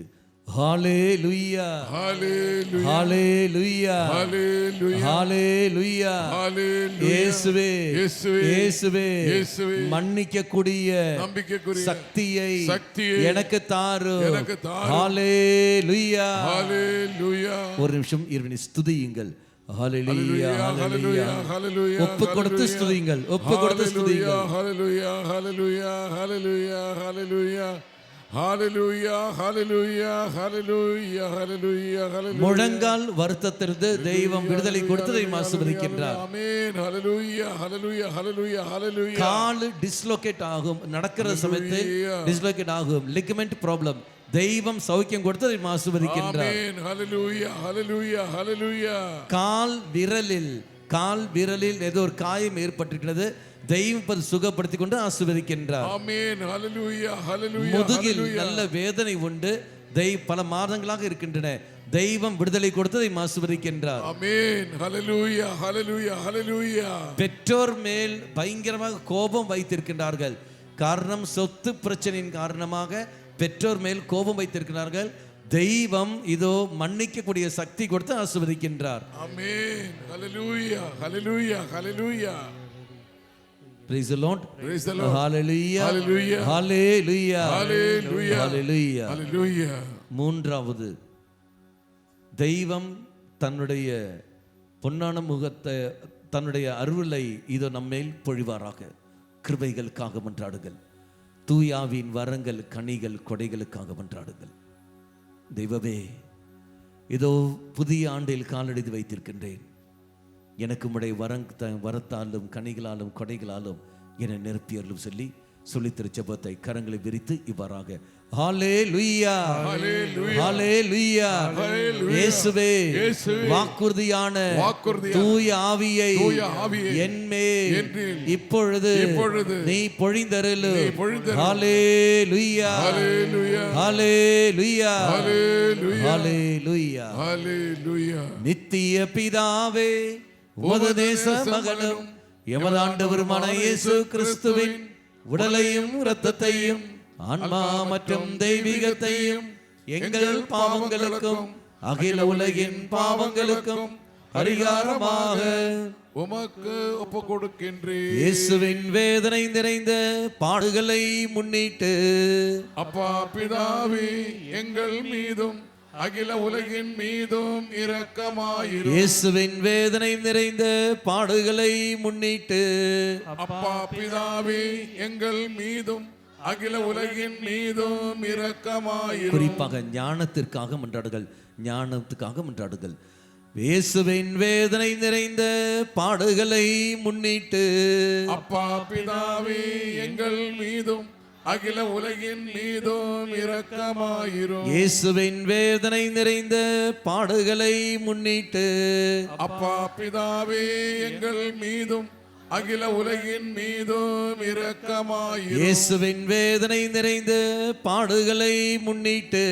ஹalleluya, ஹalleluya, ஹalleluya, ஹalleluya, ஹalleluya, ஹalleluya. இயேசுவே, இயேசுவே, இயேசுவே, இயேசுவே, மன்னிக்கக்கூடிய நம்பிக்கைக்குரிய சக்தியை சக்தியை எனக்கு தாரு. எனக்கு தாரு. ஹalleluya, ஹalleluya. ஒரு நிமிஷம் இறைவனை ஸ்துதியுங்கள். ஹalleluya, ஹalleluya, ஹalleluya. ஒப்பு கொடுத்து ஸ்துதியுங்கள், ஒப்பு கொடுத்து ஸ்துதியுங்கள். ஹalleluya, ஹalleluya, ஹalleluya, ஹalleluya. ஹalleluya, ஹalleluya, ஹalleluya, ஹalleluya, ஹalleluya. முழங்கால் வருத்தத்திலிருந்து தெய்வம் விடுதலை கொடுத்ததை ஆசீர்வதிக்கின்றார். ஆமென். ஹalleluya, ஹalleluya, ஹalleluya, ஹalleluya. கால் டிஸ்லோகேட் ஆகும், நடக்கிற சமயத்தில் டிஸ்லோகேட் ஆகும், லிகமெண்ட் ப்ராப்ளம், தெய்வம் சௌக்கியம் கொடுத்ததை ஆசீர்வதிக்கின்றார். ஆமென். ஹalleluya, ஹalleluya, ஹalleluya. கால் விரலில் ஏதோ ஒரு காயம் ஏற்பட்டிருக்கிறது, தெய்வம் சுகப்படுத்திக் கொண்டு ஆசீர்வதிக்கின்றார். ஆமென். ஹalleluya, ஹalleluya. முதுகில் நல்ல வேதனை உண்டு, பல மாதங்களாக இருக்கின்றன, தெய்வம் விடுதலை கொடுத்ததை ஆசீர்வதிக்கின்றார். ஆமென். ஹalleluya, ஹalleluya, ஹalleluya. பெற்றோர் மேல் பயங்கரமாக கோபம் வைத்திருக்கின்றார்கள். காரணம் சொத்து பிரச்சனையின் காரணமாக பெற்றோர் மேல் கோபம் வைத்திருக்கிறார்கள். தெய்வம் இதோ மன்னிக்கக்கூடிய சக்தி கொடுத்து ஆசீர்வதிக்கின்றார். ஆமென். ஹalleluya, ஹalleluya, ஹalleluya. Praise the Lord. Praise the Lord. Hallelujah. Hallelujah. Hallelujah. Hallelujah. Hallelujah. Hallelujah. மூன்றாவது, தெய்வம் தன்னுடைய பொன்னான முகத்தை, தன்னுடைய அருளை இதோ நம்மேல் பொழிவாராக. கிருபைகளுக்காக மன்றாடுங்கள். தூயாவின் வரங்கள், கனிகள், கொடைகளுக்காக மன்றாடுங்கள். தெய்வமே, இதோ புதிய ஆண்டில் காலெடுத்து வைத்திருக்கின்றேன். எனக்கு உம்முடைய வரத்தாலும் கனிகளாலும் கொடைகளாலும் என நிரப்பியர்களும் சொல்லி சொல்லித்திரு ஜெபத்தை கரங்களை விரித்து இவ்வாறாக ஹல்லேலூயா ஹல்லேலூயா இயேசுவே வாக்குறுதியான தூய ஆவியை என்மேல் இப்பொழுது நீ பொழிந்தருளு. ஹல்லேலூயா ஹல்லேலூயா ஹல்லேலூயா Hallelujah. நித்திய பிதாவே, உமது தேச மகனும் எமது ஆண்டவருமான இயேசு கிறிஸ்துவின் உடலையும் இரத்தத்தையும் ஆன்மா மற்றும் தெய்வீகத்தையும் எங்கள் பாவங்களுக்கும் அகில உலகின் பாவங்களுக்கும் பரிகாரமாக உமக்கு ஒப்பு கொடுக்கின்றேன். இயேசுவின் வேதனை நிறைந்த பாடுகளை முன்னிட்டு அப்பா பிதாவே, எங்கள் மீதும் அகில உலகின் மீதும் இரக்கமாயிரும். இயேசுவின் வேதனை நிறைந்த பாடுகளை முன்னிட்டு அப்பா பிதாவே, எங்கள் மீதும் அகில உலகின் மீதும் இரக்கமாயிரும். குறிப்பாக ஞானத்திற்காக மன்றாடுகள், ஞானத்துக்காக மன்றாடுகள். இயேசுவின் வேதனை நிறைந்த பாடுகளை முன்னிட்டு அப்பா பிதாவே, எங்கள் மீதும் அகில உலகின் மீதும் இரக்கமாயிரும். இயேசுவின் வேதனை நிறைந்த பாடுகளை முன்னிட்டு அப்பா பிதாவே, எங்கள் மீதும் அகில உலகின் மீதும் இரக்கமாயிரும். இயேசுவின் வேதனை நிறைந்த பாடுகளை முன்னிட்டு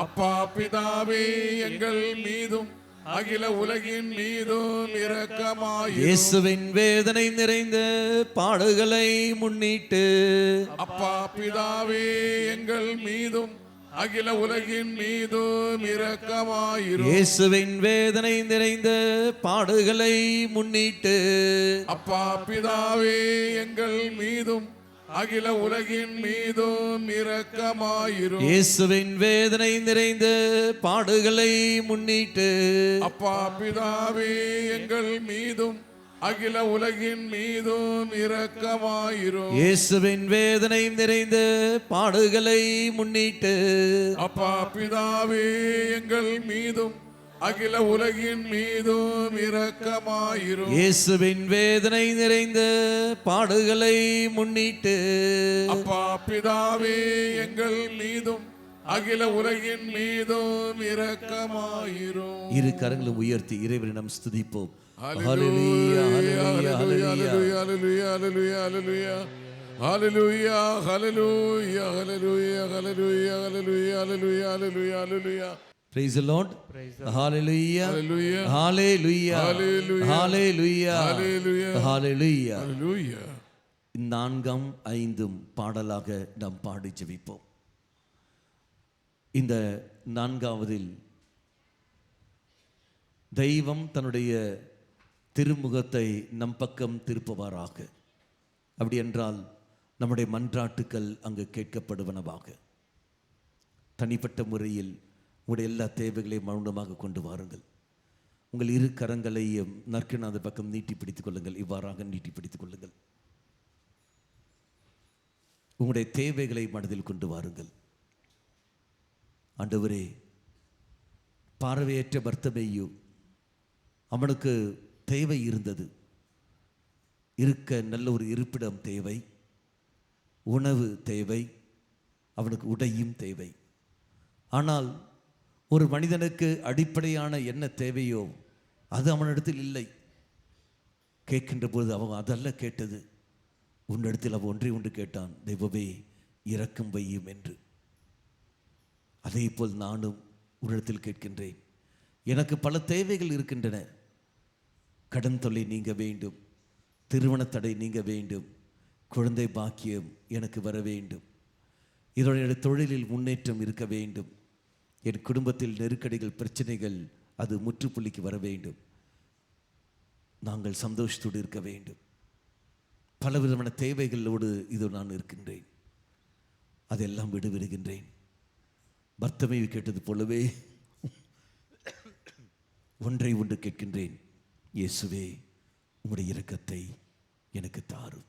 அப்பா பிதாவே, எங்கள் மீதும் அகில உலகின் மீதும் இரக்கமாயிரும். இயேசுவின் வேதனை நிறைந்த பாடுகளை முன்னிட்டு அப்பா பிதாவே, எங்கள் மீதும் அகில உலகின் மீதும் இரக்கமாயிரும். இயேசுவின் வேதனை நிறைந்த பாடுகளை முன்னிட்டு அப்பா பிதாவே, எங்கள் மீதும் அகில உலகின் மீதும் இரக்கமாயிரும். இயேசுவின் வேதனை நிறைந்த பாடுகளை முன்னிட்டு அப்பா பிதாவே, எங்கள் மீதும் அகில உலகின் மீதும் இரக்கமாயிரும். இயேசுவின் வேதனை நிறைந்த பாடுகளை முன்னிட்டு அப்பா பிதாவே, எங்கள் மீதும் அகில உலகின் மீதும் இரக்கமாயிரும். இயேசுவின் வேதனை நிறைந்த பாடுகளை முன்னிட்டு அப்பா பிதாவே, எங்கள் மீதும் அகில உலகின் மீதும் இரக்கமாயிரும். இரு கரங்களும் உயர்த்தி இறைவனிடம் ஸ்துதிப்போம். Hallelujah, hallelujah, hallelujah, hallelujah. hallelujah, hallelujah, hallelujah, hallelujah, hallelujah, hallelujah, hallelujah, hallelujah, hallelujah, hallelujah. Praise the Lord. Hallelujah. Hallelujah. Hallelujah. Hallelujah. Hallelujah. Hallelujah. Hallelujah. Hallelujah. 4ம் 5ம் பாடலாக நாம் பாடி ஜெபிப்போம். இந்த 4வதில் தெய்வம் தன்னுடைய திருமுகத்தை நம் பக்கம் திருப்புவாராக. அப்படி என்றால் நம்முடைய மன்றாட்டுக்கள் அங்கு கேட்கப்படுவனவாக. தனிப்பட்ட முறையில் உங்களுடைய எல்லா தேவைகளையும் மௌனமாக கொண்டு வாருங்கள். உங்கள் இரு கரங்களையும் நற்கநாத பக்கம் நீட்டி பிடித்துக் கொள்ளுங்கள். இவ்வாறாக நீட்டி பிடித்துக் கொள்ளுங்கள். உங்களுடைய தேவைகளை மனதில் கொண்டு வாருங்கள். ஆண்டவரே, பார்வையற்ற பர்த்தமேயு, அவனுக்கு தேவை இருந்தது. இருக்க நல்ல ஒரு இருப்பிடம் தேவை, உணவு தேவை, அவனுக்கு உடையும் தேவை. ஆனால் ஒரு மனிதனுக்கு அடிப்படையான என்ன தேவையோ அது அவனிடத்தில் இல்லை. கேட்கின்ற போது அவன் அதல்ல கேட்டது. உன்னிடத்தில் அவன் ஒன்று கேட்டான், தெய்வமே இரக்கம் வையும் என்று. அதே போல் நானும் உன்னிடத்தில் கேட்கின்றேன். எனக்கு பல தேவைகள் இருக்கின்றன. கடன் தொல்லை நீங்க வேண்டும், திருமண தடை நீங்க வேண்டும், குழந்தை பாக்கியம் எனக்கு வர வேண்டும், இதனுடைய தொழிலில் முன்னேற்றம் இருக்க வேண்டும், என் குடும்பத்தில் நெருக்கடிகள் பிரச்சனைகள் அது முற்றுப்புள்ளிக்கு வர வேண்டும், நாங்கள் சந்தோஷத்தோடு இருக்க வேண்டும், பலவிதமான தேவைகளோடு இது நான் இருக்கின்றேன். அதெல்லாம் விடுவிடுகின்றேன். பர்த்தமேயு கேட்டது போலவே ஒன்று கேட்கின்றேன், இயேசுவே உம்முடைய இரக்கத்தை எனக்கு தாரும்.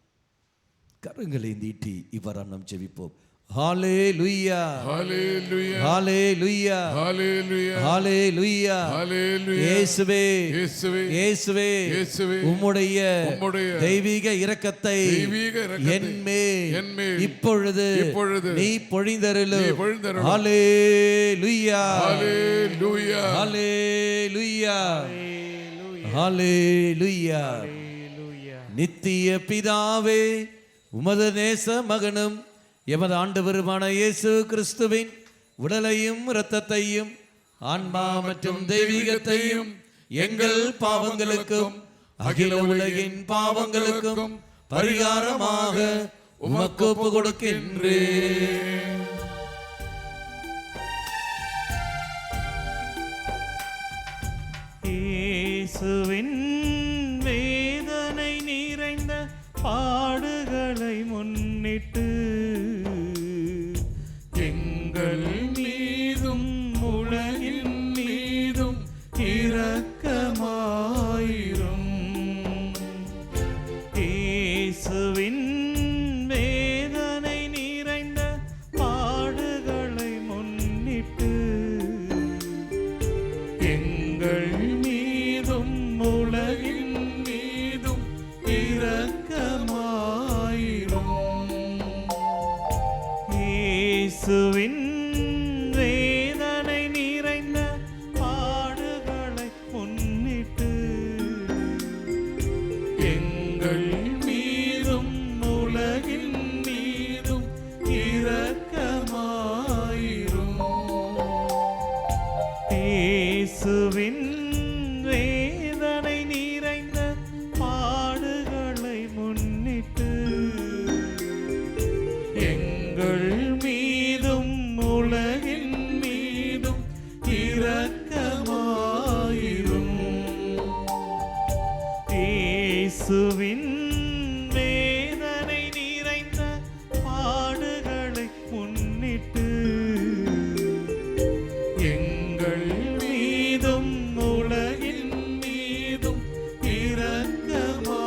கரங்களை நீட்டி இவ்வாறு நாம் ஜெபிப்போம். ஹல்லேலூயா, ஹல்லேலூயா, ஹல்லேலூயா, ஹல்லேலூயா, ஹல்லேலூயா, ஹல்லேலூயா. இயேசுவே, இயேசுவே, இயேசுவே, இயேசுவே, உம்முடைய தெய்வீக இரக்கத்தை என்மேல் இப்பொழுது நீ பொழிந்தருளும். ஹல்லேலூயா, ஹல்லேலூயா, ஹல்லேலூயா, ஹல்லேலூயா. நித்திய பிதாவே, உமது நேச மகனும் எமது ஆண்டவருமான இயேசு கிறிஸ்துவின் உடலையும் இரத்தத்தையும் ஆன்மா மற்றும் தெய்வீகத்தையும் எங்கள் பாவங்களுக்கும் அகில உலகின் பாவங்களுக்கும் பரிகாரமாக உமக்கு ஒப்புக் கொடுக்கின்றேன். இயேசுவின் வேதனை நிறைந்த பாடுகளை முன்னிட்டு எங்கள் மீதும் உலகின் மீதும் இரக்கமாயிரும். இயேசுவின் வேதனை நிறைந்த பாடுகளை முன்னிட்டு எங்கள் மீதும் உலகின் மீதும் இரக்கமாயிரும். இயேசுவின் வேதனை நிறைந்த பாடுகளை முன்னிட்டு எங்கள் மீதும் உலகின் மீதும் இரக்கமாயிரும். இயேசுவின் வேதனை நிறைந்த பாடுகளை முன்னிட்டு எங்கள் மீதும் உலகின் மீதும் இரக்கமாயிரும். இயேசுவின் வேதனை நிறைந்த பாடுகளை முன்னிட்டு எங்கள் மீதும் உலகின் மீதும் இரக்கமாயிரும்.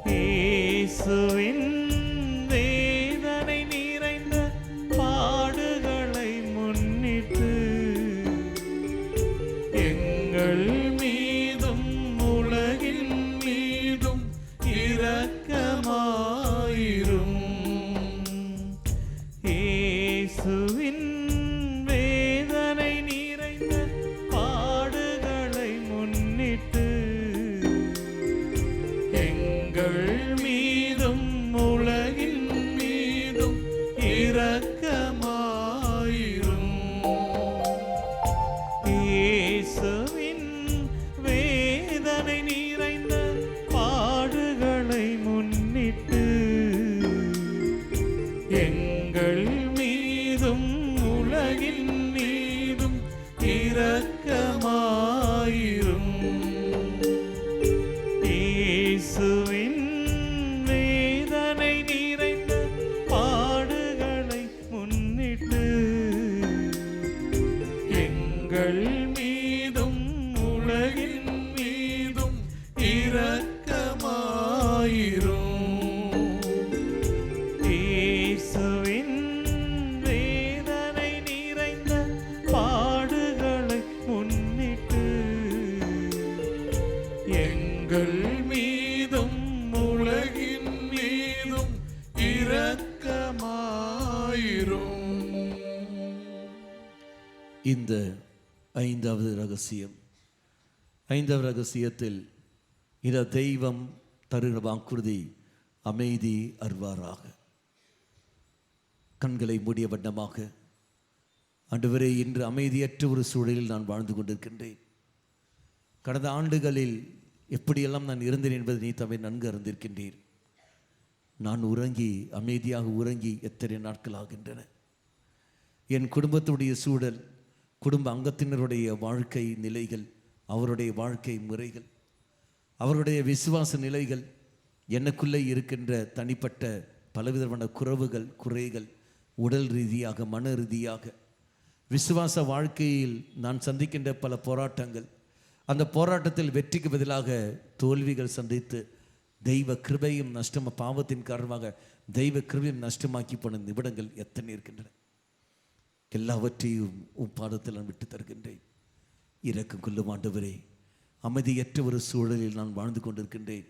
இயேசுவின் வேதனை நிறைந்த பாடுகளை முன்னிட்டு எங்கள் மீதும் உலகின் மீதும் இரக்கமாயிரும். இயேசுவின் வேதனை நிறைந்த பாடுகளை முன்னிட்டு எங்கள் மீதும் உலகின் மீதும் இரக்கமாயிரும். இயேசுவின் வேதனை நிறைந்த பாடுகளை முன்னிட்டு எங்கள் மீதும் உலகின் மீதும் இரக்கமாயிரும். இயேசுவின் வேதனை நிறைந்த பாடுகளை முன்னிட்டு எங்கள் மீதும் உலகின் மீதும் இரக்கமாயிரும். இயேசுவின் வேதனை நிறைந்த பாடுகளை முன்னிட்டு எங்கள் மீதும் உலகின் மீதும் இரக்கமாயிரும். இந்த ஐந்தாவது ரகசியத்தில் இந்த தெய்வம் தருகிற வாக்குறுதி அமைதி அருள்வாராக. கண்களை மூடிய வண்ணமாக, ஆண்டவரே, இன்று அமைதியற்ற ஒரு சூழலில் நான் வாழ்ந்து கொண்டிருக்கின்றேன். கடந்த ஆண்டுகளில் எப்படியெல்லாம் நான் இருந்தேன் என்பதை நீ தம்மை நன்கு அறிந்திருக்கின்றீர். நான் அமைதியாக உறங்கி எத்தனை நாட்கள் ஆகின்றன. என் குடும்பத்துடைய சூழல், குடும்ப அங்கத்தினருடைய வாழ்க்கை நிலைகள், அவருடைய வாழ்க்கை முறைகள், அவருடைய விசுவாச நிலைகள், எனக்குள்ளே இருக்கின்ற தனிப்பட்ட பலவிதமான குறைவுகள், குறைகள், உடல் ரீதியாக, மன ரீதியாக, விசுவாச வாழ்க்கையில் நான் சந்திக்கின்ற பல போராட்டங்கள், அந்த போராட்டத்தில் வெற்றிக்கு பதிலாக தோல்விகள் சந்தித்து தெய்வ கிருபையும் நஷ்டமாக, பாவத்தின் காரணமாக தெய்வ கிருபையும் நஷ்டமாக்கி போன நிமிடங்கள் எத்தனை இருக்கின்றன. எல்லாவற்றையும் உன் பாதத்தில் நான் விட்டு தருகின்றேன். இரக்கம் கொள்ளும் ஆண்டவரே, அமைதியற்ற ஒரு சூழலில் நான் வாழ்ந்து கொண்டிருக்கின்றேன்.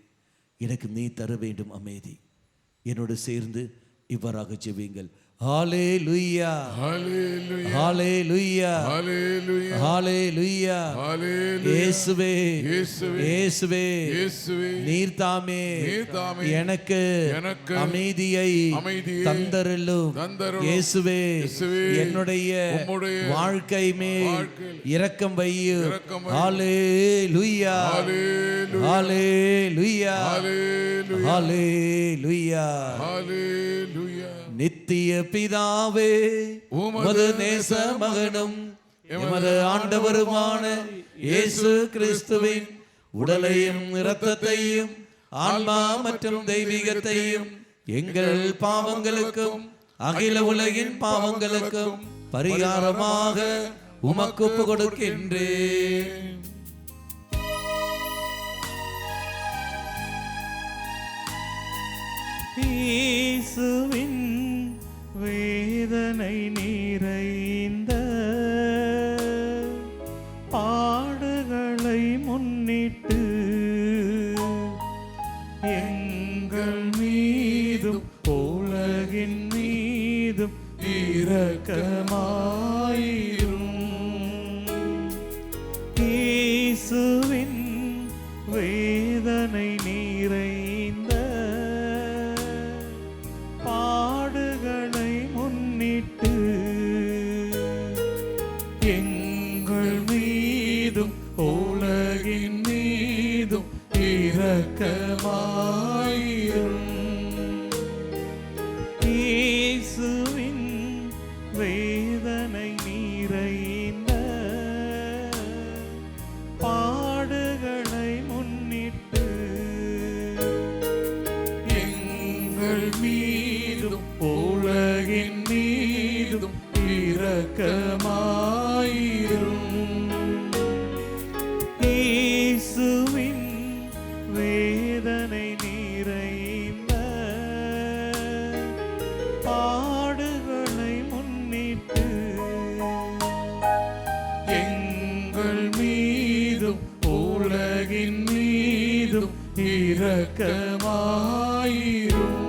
எனக்கு நீ தர வேண்டும் அமைதி. என்னோடு சேர்ந்து இவ்வாறாக ஜெபியுங்கள். ஹல்லேலூயா, ஹல்லேலூயா, ஹல்லேலூயா, ஹல்லேலூயா, ஹல்லேலூயா. ஹல்லேலூயா. இயேசுவே, இயேசுவே, இயேசுவே, இயேசுவே, நீர் தாமே எனக்கு அமைதியை தந்தருளும். இயேசுவே, என்னுடைய வாழ்க்கை மேல் இரக்கம் வையும். ஹல்லேலூயா, ஹல்லேலூயா, ஹல்லேலூயா, ஹல்லேலூயா. நித்திய பிதாவே, உமது நேச மகனும் எமது ஆண்டவருமான இயேசு கிறிஸ்துவின் உடலையும் இரத்தத்தையும் ஆன்மா மற்றும் தெய்வீகத்தையும் எங்கள் பாவங்களுக்கும் அகில உலகின் பாவங்களுக்கும் பரிகாரமாக உமக்கு ஒப்புக் கொடுக்கின்றேன். இயேசுவின் வேதனை நிறைந்த பாடுகளை முன்னிட்டு எங்கள் மீதும் உலகின் மீதும் இரக்கமாயிரும். இயேசுவின் வேதனை நிறைந்த பாடுகளை முன்னிட்டு எங்கள் மீதும் உலகின் மீதும் இரக்கமாயிரும். இயேசுவின் வேதனை நிறைந்த பாடுகளை முன்னிட்டு எங்கள் மீதும் உலகின் மீதும் இரக்கமாயிரும். இயேசுவின் வேதனை நிறைந்த பாடுகளை முன்னிட்டு எங்கள் மீதும் உலகின் மீதும் இரக்கமாயிரும்.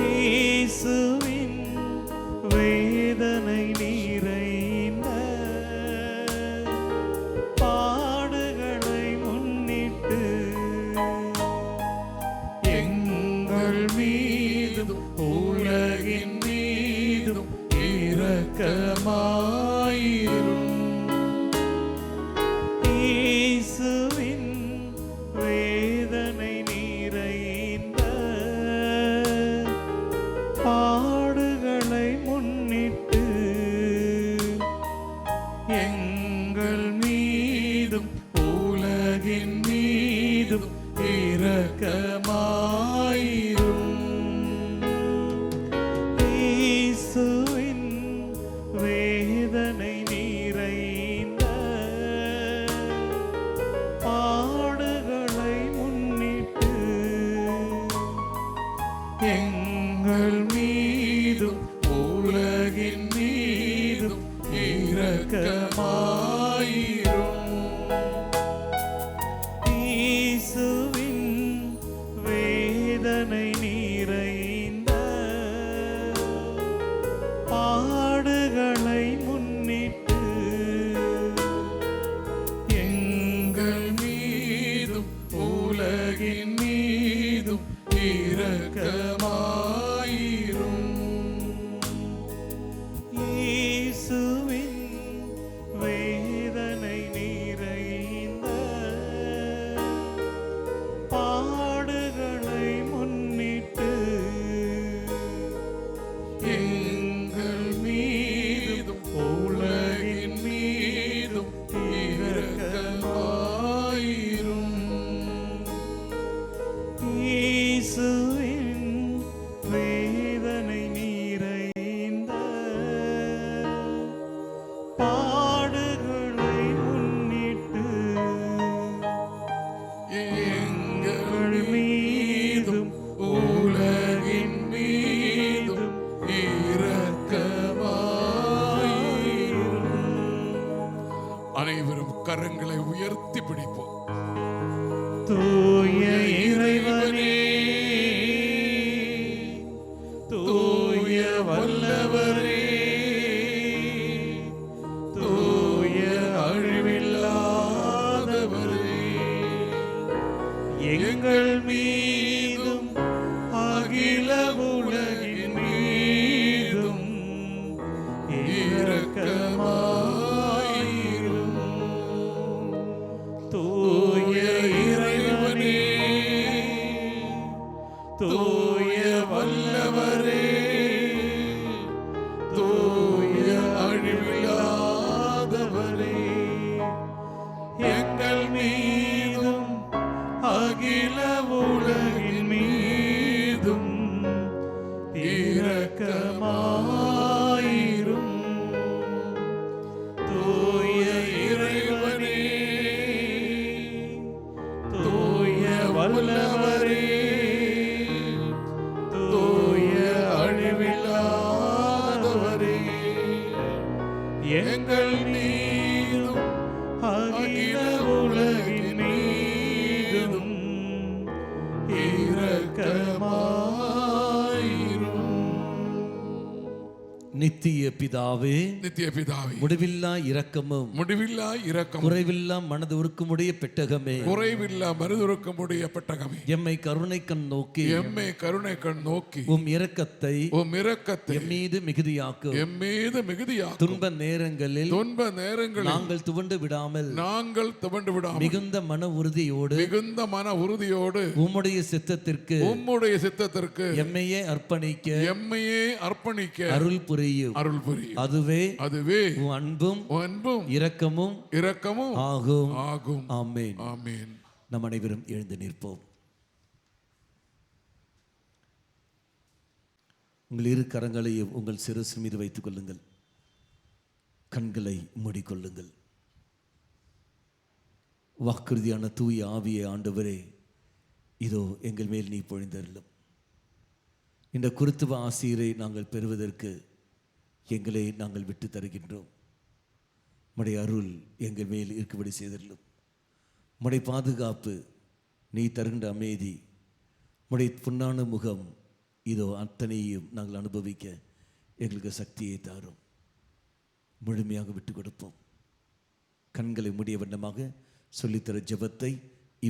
இயேசுவின் வேதனை நிறைந்த பாடுகளை முன்னிட்டு எங்கள் மீதும் உலகின் மீதும் இரக்கமாயிரும். இயேசுவின் வேதனை நிறைந்த பாடுகளை முன்னிட்டு எங்கள் மீதும் உலகின் மீதும் இரக்கமாயிரும். இயேசுவின் வேதனை நிறைந்த பாடுகளை முன்னிட்டு எங்கள் மீதும் உலகின் மீதும் இரக்கமாயிரும். இயேசுவின் வேதனை நிறைந்த பாடுகளை முன்னிட்டு எங்கள் மீதும் உலகின் மீதும் இரக்கமாயிரும். இயேசுவின் வேதனை நிறைந்த பாடுகளை முன்னிட்டு எங்கள் மீதும் உலகின் மீதும் இரக்கமாயிரும். மீதும் அகில உலகின் மீதும் இரக்கமாயிரும். தூய இறைவனே, தூய வல்லவரே, தூய அழிவில்லாதவரே, எங்கள் மீதும் அகில உலகின் மீதும் இரக்கமாயிரும். தூய இறைவனே, தூய வல்லவரே, தூய அழிவில்லாதவரே, எங்கள் மீதும் அகில உலகின் மீதும் இரக்கமாயிரும். நித்திய பிதாவே, நித்திய பிதாவே, முடிவில்லா இரக்கமும் முடிவில்லா இரக்கம், குறைவில்லா மனது உருக்குமுடைய பெட்டகமே, குறைவில்லா மருதுருக்கமுடைய பெட்டகமே, எம்மை கருணை கண் நோக்கி, எம்மை கருணை கண் நோக்கி, உம் இரக்கத்தை உம் இரக்கத்தை எம்மீது மிகுதியாக்கும். எம்மீது மிகுதியாக்கும். துன்ப நேரங்களில் துன்ப நேரங்களில் நாங்கள் துவண்டு விடாமல் நாங்கள் துவண்டு விடாமல் மிகுந்த மன உறுதியோடு மிகுந்த மன உறுதியோடு உம்முடைய சித்தத்திற்கு உம்முடைய சித்தத்திற்கு எம்மையே அர்ப்பணிக்க எம்மையே அர்ப்பணிக்க அருள் புரியும். அருள் புரியும். அதுவே அதுவே உம் அன்பும் அன்பும் இரக்கமும் இரக்கமும் ஆகும். ஆகும். ஆமென். ஆமென். நம் அனைவரும் எழுந்து நிற்போம். உங்கள் இரு கரங்களையும் உங்கள் சிரசு மீது வைத்துக் கொள்ளுங்கள். கண்களை மூடிக்கொள்ளுங்கள். வாக்குறுதியான தூய ஆவியை ஆண்டவரே, இதோ எங்கள் மேல் நீ பொழிந்தருளும். இந்த குருத்துவ ஆசிரியரை நாங்கள் பெறுவதற்கு எங்களை நாங்கள் விட்டு தருகின்றோம். உம்முடைய அருள் எங்கள் மேல் இருக்கும்படி செய்தருளும். உம்முடைய பாதுகாப்பு, நீ தருகின்ற அமைதி, உம்முடைய பொன்னான முகம், இதோ அத்தனையும் நாங்கள் அனுபவிக்க எங்களுக்கு சக்தியை தாரும். முழுமையாக விட்டு கொடுப்போம். கண்களை மூடிய வண்ணமாக சொல்லித்தர ஜெபத்தை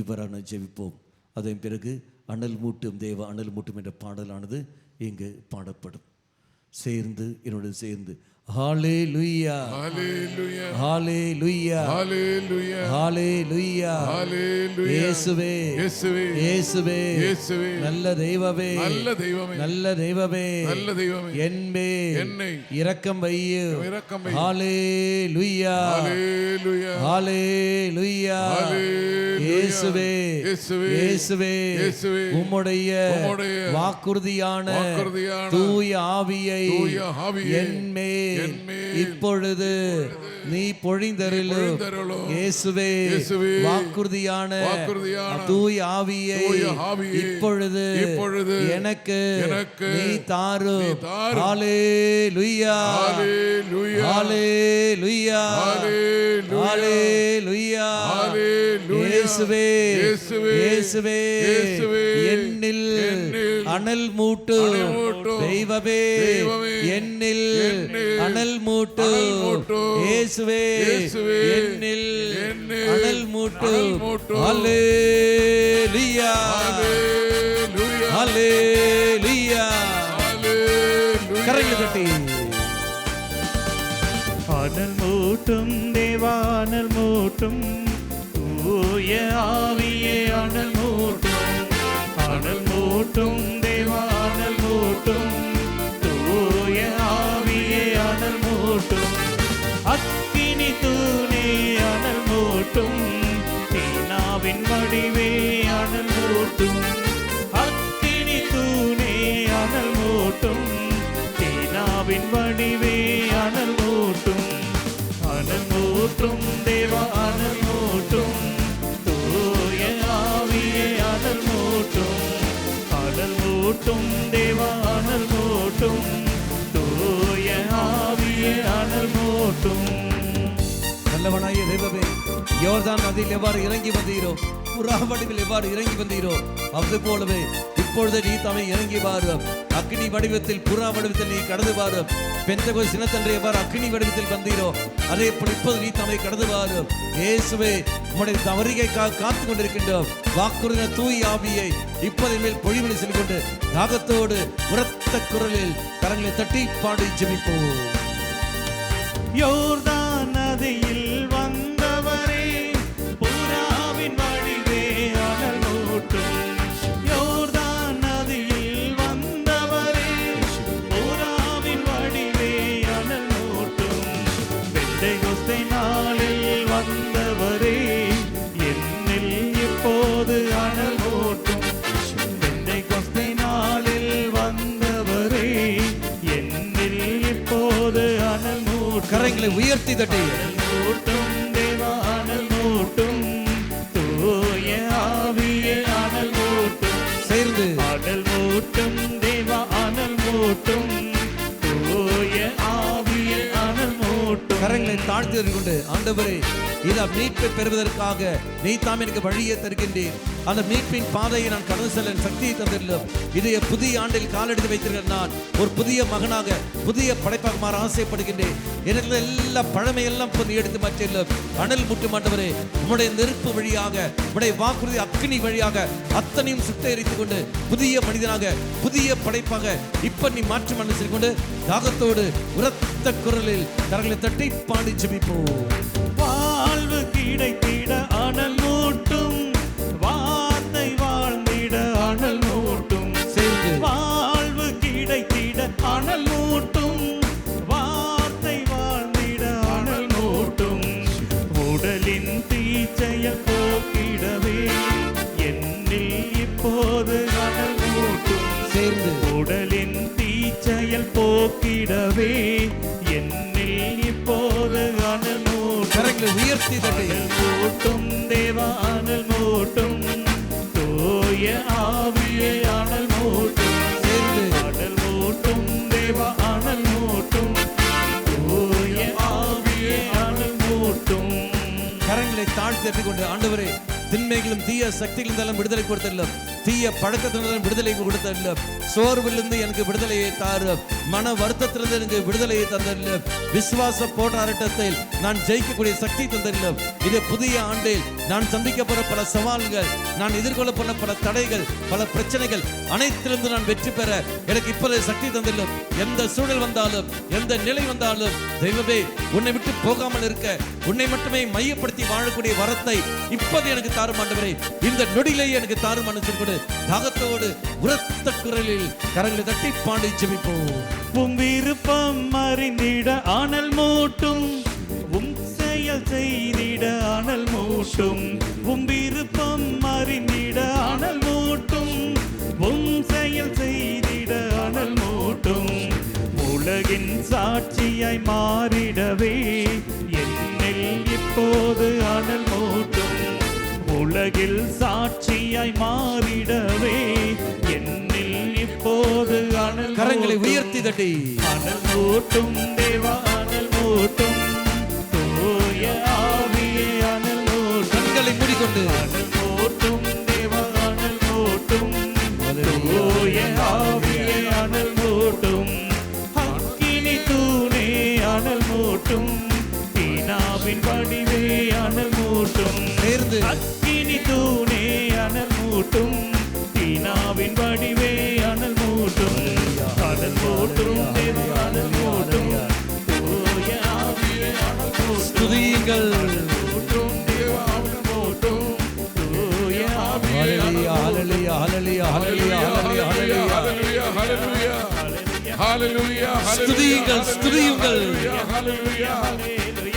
இவ்வாறான ஜெபிப்போம். அதன் பிறகு அனல் மூட்டும் தேவ அனல் மூட்டும் என்ற பாடலானது இங்கு பாடப்படும். சேர்ந்து என்னோடு சேர்ந்து ஹalleluya ஹalleluya ஹalleluya ஹalleluya ஹalleluya ஹalleluya. இயேசுவே இயேசுவே இயேசுவே இயேசுவே நல்ல தெய்வமே நல்ல தெய்வமே நல்ல தெய்வமே நல்ல தெய்வமே என்னை இரக்கம் வையும். இரக்கம் வையும். ஹalleluya ஹalleluya ஹalleluya இயேசுவே இயேசுவே இயேசுவே இயேசுவே உம்முடைய வாக்குறுதியான தூய ஆவியை என்மேல் இப்பொழுது நீ பொழிந்தருளும். இயேசுவே வாக்குறுதியான தூய ஆவியை இப்பொழுது எனக்கு நீ தாரும். ஹalleluya ஹalleluya ஹalleluya இயேசுவே இயேசுவே என்னில் அனல் மூட்டு தெய்வமே, என்னில் அனல் மூட்டு இயேசுவே, என்னில் அனல் மூட்டு. ஹalleluya ஹalleluya கரங்களை தட்டி அனல் மூட்டும் தேவா அனல் மூட்டும், தூய ஆவியே அனல் மூட்டும். அனல் மூட்டும் தேவா அனல் மூட்டும், தூய ஆவியே அனல் மூட்டும். அக்கினி தூணே அனல் மூட்டும், தீனாவின் வடிவே அனல் மூட்டும். அக்கினி தூணே அனல் மூட்டும், தீனாவின் வடிவே அனல் மூட்டும். அனல் மூட்டும் தேவா அனல் மூட்டும், தூய ஆவியே அனல் மூட்டும். அனல் மூட்டும் தேவா அனல் மூட்டும், தூய ஆவியே அனல் மூட்டும். நல்லவனாய தெய்வமே, யோர்தான் நதியில் எவ்வாறு இறங்கி வந்தீரோ, புறா வடிவில் எவ்வாறு இறங்கி வந்தீரோ, அது போலவே இப்பொழுது நீ தம்மை இறங்கி வாரும். அக்னி வடிவத்தில் புறா வடிவத்தில் நீ கடந்து வாரும். பெந்தகோஸ்து தினத்தன்று எவ்வாறு அக்னி வடிவத்தில் வந்தீரோ, அதே போல் இப்போது நீ தம்மை கடந்து வாரும். இயேசுவே, உம்முடைய வருகைக்காக காத்து கொண்டிருக்கின்றோம். வாக்குறுதின தூய் ஆவியை இப்போதை மேல் பொழிமொழி சொல்லிக் கொண்டு தாகத்தோடு உரத்த குரலில் கரங்களை தட்டி பாடி ஜெபிப்போம். யோர்தான் நதியில் வந்தவரே, புறாவின் வடிவே அனல் மூட்டும். யோர்தான் நதியில் வந்தவரே, புறாவின் வடிவே அனல் மூட்டும். பெந்தெகோஸ்தே நாளில் வந்தவரே, என்னில் இப்போது அனல் மூட்டும். பெந்தெகோஸ்தே நாளில் வந்தவரே, என்னில் இப்போது அனல் மூட்டும். கரங்களை உயர்த்தி தட்டி மூட்டும் தேவா அனல் மூட்டும், தூய ஆவியே அனல் மூட்டும். சேர்ந்து அனல் மூட்டும் தேவா அனல் மூட்டும், தூய ஆவியே அனல் மூட்டும். கரங்களை தாழ்த்தி கொண்டு ஆண்டவரே, இதை மீட்பை பெறுவதற்காக நீ தாம் எனக்கு வழியை தருகின்றேன். அந்த மீட்பின் பாதையை நான் கடந்து செல்ல சக்தியை தந்திருந்தோம். இதைய புதிய ஆண்டில் காலெடுத்து வைத்திருக்கிற நான் ஒரு புதிய மகனாக புதிய படைப்பாக மாற ஆசைப்படுகின்றேன். எனக்கு எல்லா பழமையெல்லாம் பொண்ணு எடுத்து மாற்றியுள்ளோம். அனல் முட்டும் ஆண்டவரே, உம்முடைய நெருப்பு வழியாக, உம்முடைய வாக்குறுதி அக்கினி வழியாக அத்தனையும் சுட்டெரித்துக் கொண்டு புதிய மனிதனாக புதிய படைப்பாக இப்ப நீ மாற்றி மனசில் கொண்டு தாகத்தோடு உரத்த குரலில் கரங்களை தட்டி பாடி ஜெபிப்போம். வாழ்வு கிடைத்திட அனல் மூட்டும், வார்த்தை வாழ்ந்திட அனல் மூட்டும். சேர்ந்து வாழ்வு கிடைத்திட அனல் மூட்டும், வார்த்தை வாழ்ந்திட அனல் மூட்டும். உடலின் தீச்செயல் போக்கிடவே என்னில் இப்போது அனல் மூட்டும். சேர்ந்து உடலின் தீச்செயல் போக்கிடவே என்னில் இப்போது அனல் மூட்டும். கரங்களை உயர்த்தி தட்டி அனல் மூட்டும் தேவா அனல் மூட்டும், தூய ஆவியே அனல் மூட்டும். சேர்ந்து அனல் மூட்டும் தேவா அனல் மூட்டும், தூய ஆவியே அனல் மூட்டும். கரங்களை தாழ்த்தி தட்டி கொண்டு ஆண்டவரே, திண்மைகளும் தீய சக்திகளிருந்தாலும் விடுதலை கொடுத்தல்லும், தீய பழக்கத்திலிருந்தாலும் விடுதலை கொடுத்தல்லும், சோர்விலிருந்து எனக்கு விடுதலையை தாரும், மன வருத்தத்திலிருந்து எனக்கு விடுதலையை தந்தல்லும், விசுவாச போராட்டத்தில் நான் ஜெயிக்கக்கூடிய சக்தி தந்தல்லும். இது புதிய ஆண்டில் நான் சந்திக்க போற பல சவால்கள், நான் எதிர்கொள்ள போன பல தடைகள், பல பிரச்சனைகள் அனைத்திலிருந்து நான் வெற்றி பெற எனக்கு இப்போது சக்தி தந்தல்லும். எந்த சூழல் வந்தாலும் எந்த நிலை வந்தாலும் தெய்வமே, உன்னை விட்டு போகாமல் இருக்க, உன்னை மட்டுமே மையப்படுத்தி வாழக்கூடிய வரத்தை இப்போது எனக்கு தாரும் ஆண்டவரே. இந்த நொடியிலேயே எனக்கு தாரும் மனசிற்கொண்டு தாகத்தோடு உரத்த குரலில் கரங்களை தட்டி பாடி ஜெபிப்போம். உம் விருப்பம் அறிந்திட அனல் மூட்டும், உம் செயல் செய்திட அனல் மூட்டும். உம் விருப்பம் அறிந்திட அனல் மூட்டும், உம் செயல் செய்திட அனல் மூட்டும். உலகின் சாட்சியாய் மாறிடவே என்னில் இப்போது அனல் மூட்டும். உலகில் சாட்சியாய் மாறிடவே என்னில் இப்போது அனல். கரங்களை உயர்த்தி தட்டி அனல் மூட்டும் தேவா அனல் மூட்டும், தூய ஆவியே அனல் மூட்டும். கண்களை மூடிக்கொண்டு அனல் மூட்டும் தேவா அனல் மூட்டும், தூய ஆவியே அனல் மூட்டும். அக்கினி தூணே அனல் மூட்டும், தீனாவின் வடிவே அனல் மூட்டும். சேர்ந்து அக்கினி தூணே அனல் மூட்டும், தீனாவின் வடிவே அனல் மூட்டும். அனல் மூட்டும் தேவா அனல் மூட்டும், தூய ஆவியே அனல் மூட்டும். ஸ்துதியுங்கள். மூட்டும் தேவா அனல் மூட்டும், தூய ஆவியே அனல் ஹல்லேலூயா, ஹல்லேலூயா, ஹல்லேலூயா, ஹல்லேலூயா, ஹல்லேலூயா, ஹல்லேலூயா. Hallelujah, ஸ்துதியுங்கள், ஸ்துதியுங்கள். hallelujah,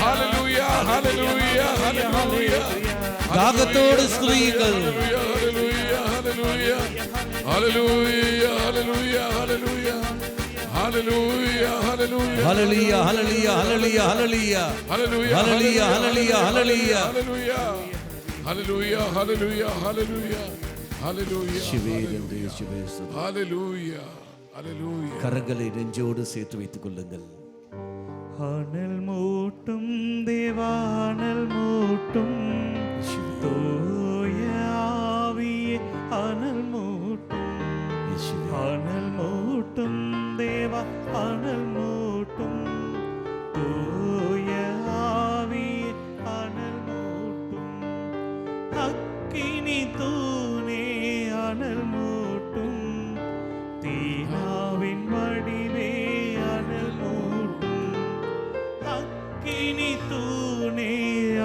hallelujah, hallelujah, hallelujah. தாகத்தோடு ஸ்துதியுங்கள். Hallelujah, hallelujah, hallelujah, hallelujah, hallelujah, hallelujah, hallelujah. ஹல்லேலூயா, ஹல்லேலூயா, ஹல்லேலூயா, ஹல்லேலூயா. Hallelujah, ஹல்லேலூயா, ஹல்லேலூயா, ஹல்லேலூயா. hallelujah, hallelujah, hallelujah, hallelujah, hallelujah, சிவே என்று இயேசுவே ஸ்துதி. hallelujah, hallelujah. கரங்களை நெஞ்சோடு சேர்த்து வைத்துக் கொள்ளுங்கள். அனல் மூட்டும் தேவா அனல் மூட்டும், தூய ஆவியே அனல் மூட்டும். அனல் மூட்டும் தேவா அனல் மூட்டும், தூய ஆவியே அனல் மூட்டும். அக்கினி தூ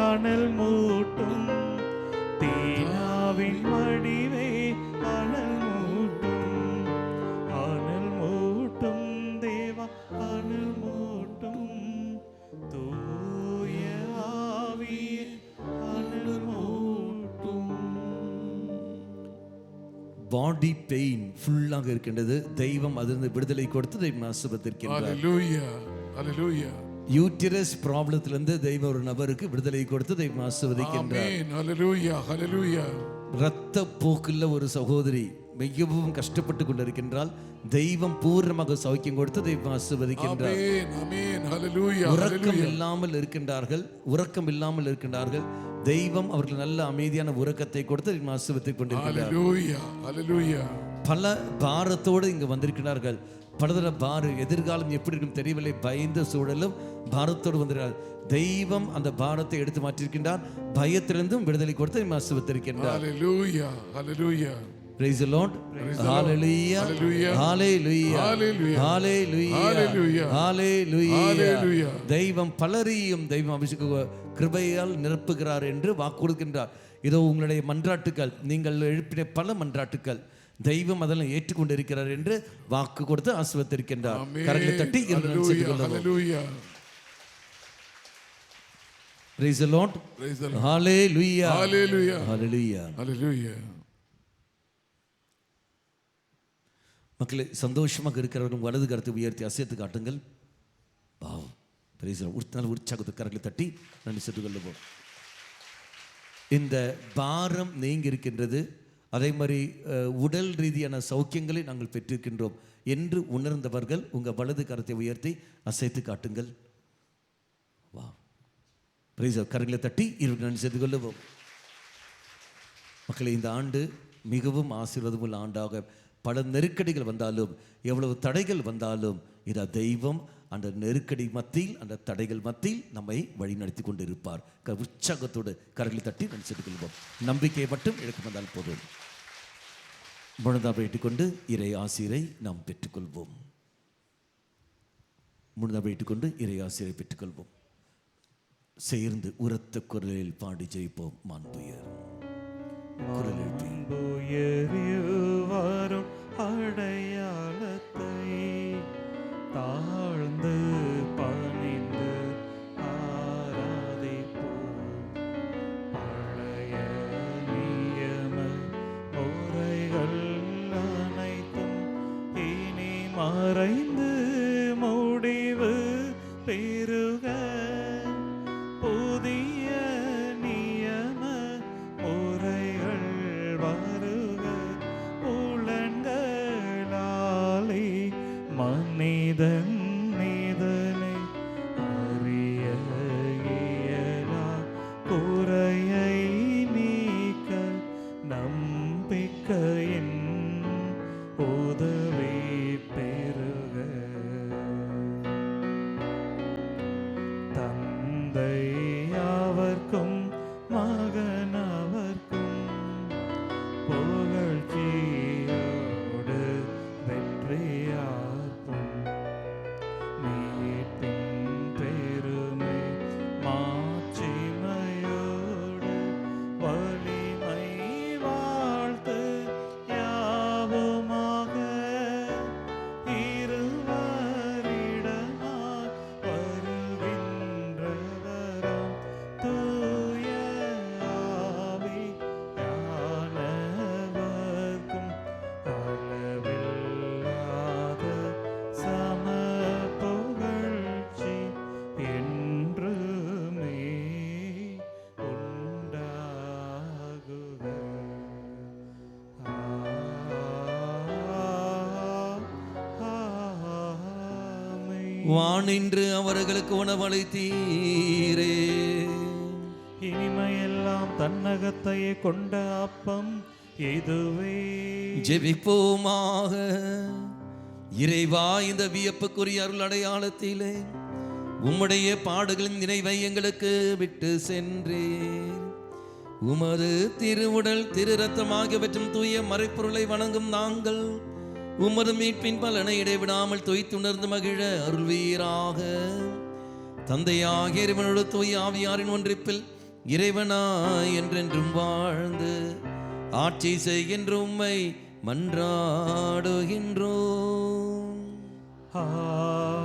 அனல் மூட்டும் தீனாவின் வடிவே அனல் மூட்டும் தேவா அனல் மூட்டும் தூய ஆவியே அனல் மூட்டும். பாடி பெயின் ஃபுல்லாக இருக்கின்றது. தெய்வம் அதிலிருந்து விடுதலை கொடுத்து தெய்வம் ஆசீர்வதிக்கின்றார். Hallelujah. Hallelujah. யூட்டரஸ் ப்ராப்ளத்திலிருந்து தெய்வம் ஒரு நபருக்கு விடுதலை கொடுத்து தெய்வம் ஆசீர்வதிக்கின்றார். Amen. Hallelujah. Hallelujah. இரத்த போக்குள்ள ஒரு சகோதரி மிகவும் கஷ்டப்பட்டு கொண்டிருக்கின்றால் தெய்வம் பூர்ணமாக சௌக்கியம் கொடுத்து தெய்வம் ஆசீர்வதிக்கின்றார். Amen. Amen. Hallelujah. உறக்கம் இல்லாமல் இருக்கின்றார்கள். தெய்வம் அவர்கள் நல்ல அமைதியான உறக்கத்தை கொடுத்து தெய்வம் ஆசீர்வதித்துக் கொண்டிருக்கிறார். Hallelujah. Hallelujah. பல பாரத்தோடு இங்கு வந்திருக்கிறார்கள். பலதர எதிர்காலம் எப்படி இருக்கும் தெரியவில்லை, பயந்த சூழலும் பாரத்தோடு வந்திருக்கிறார். தெய்வம் அந்த பாரத்தை எடுத்து மாற்றிருக்கின்றார். பயத்திலிருந்தும் விடுதலை கொடுத்து ஆசீர்வதித்திருக்கின்றார். Hallelujah. Hallelujah. Praise the Lord. Hallelujah. Hallelujah. Hallelujah. தெய்வம் பலரையும் தெய்வம் அபிஷேக கிருபையால் நிரப்புகிறார் என்று வாக்கு கொடுக்கின்றார். இதோ உங்களுடைய மன்றாட்டுக்கள், நீங்கள் எழுப்பின பல மன்றாட்டுக்கள் தெய்வம் அதெல்லாம் ஏற்றுக்கொண்டிருக்கிறார் என்று வாக்கு கொடுத்து ஆசீர்வதித்திருக்கின்றார். கரங்களை தட்டி Hallelujah. Praise the Lord. Hallelujah. Hallelujah. Hallelujah. Hallelujah. மக்களே, சந்தோஷமாக இருக்கிறவர்கள் வலது கருத்தை உயர்த்தி அசைத்து காட்டுங்கள். பாவம் உற்சாகத்தை கரங்களை தட்டி நன்றி சென்று கொள்ளுவோம். இந்த பாரம் நீங்கி இருக்கின்றது. அதே மாதிரி உடல் ரீதியான சௌக்கியங்களை நாங்கள் பெற்றிருக்கின்றோம் என்று உணர்ந்தவர்கள் உங்கள் வலது கரத்தை உயர்த்தி அசைத்து காட்டுங்கள். வா பிரைஸ் கரங்களை தட்டி நன்றி செய்து கொள்ளுவோம். மக்களை, இந்த ஆண்டு மிகவும் ஆசீர்வாதமுள்ள ஆண்டாக, பல நெருக்கடிகள் வந்தாலும் எவ்வளவு தடைகள் வந்தாலும் இதை தெய்வம் அந்த நெருக்கடி மத்தியில் அந்த தடைகள் மத்தியில் நம்மை வழி நடத்தி கொண்டு இருப்பார். உற்சாகத்தோடு கரங்களை தட்டி நன்றி செய்து கொள்வோம். நம்பிக்கையை மட்டும் இழக்க வந்தால் போதும். முழுதாக இட்டுக்கொண்டு இறை ஆசிரை நாம் பெற்றுக்கொள்வோம். முழுதாக இட்டுக்கொண்டு இறை ஆசிரை பெற்றுக்கொள்வோம். சேர்ந்து உரத்த குரலில் பாடி ஜெயிப்போம். மாண்புயர் வரும் அடையாளத்தை தாழ்ந்து பணிந்து ஆராதிப்போம். பழைய நியம முறைகள் அனைத்தும் இனி மறைந்து முடிவு பெறுக. புதிய நியம முறைகள் வருக. புலன்களாலே மனிதன் இதனை அறிய இயலா. குறையை நீக்க நம்பிக்கையின் உதவி பெறுக. தந்தை அவர்க்கும் மகன் அவர்க்கும் புகழ்ச்சியோடு வெற்றியார்க்கும். மீட்பின் பெருமை மாட்சிமையோடு வலிமை வாழ்த்து யாவுமாக. இருவரிடமாய் வருகின்றவராம் தூய ஆவியானவர்க்கும் அளவில்லாத சம புகழ்ச்சி என்றுமே உண்டாகுக. ஆமென். வானின்று அவர்களுக்கு உணவளித்தீரே. இனிமையெல்லாம் தன்னகத்தையே கொண்ட அப்பம் இதுவே. ஜெபிப்போமாக. இறைவா, இந்த வியப்புக்குரிய அருள் அடையாளத்திலே உம்முடைய பாடுகளின் நினைவை எங்களுக்கு விட்டு சென்றேன். உமது திருவுடல் திரு ரத்தம் ஆகியவற்றும் தூய மறைப்பொருளை வணங்கும் நாங்கள் உமது மீட்பின் பலனை இடைவிடாமல் தொய்த்துணர்ந்து மகிழ அருள்வீராக. தந்தையாகிய இறைவனோடு தூய ஆவியாரின் ஒன்றிப்பில் இறைவனாய் என்றென்றும் வாழ்ந்து ஆட்சி செய்கின்ற உம்மை மன்றாடுகின்றோம். ஆமென்.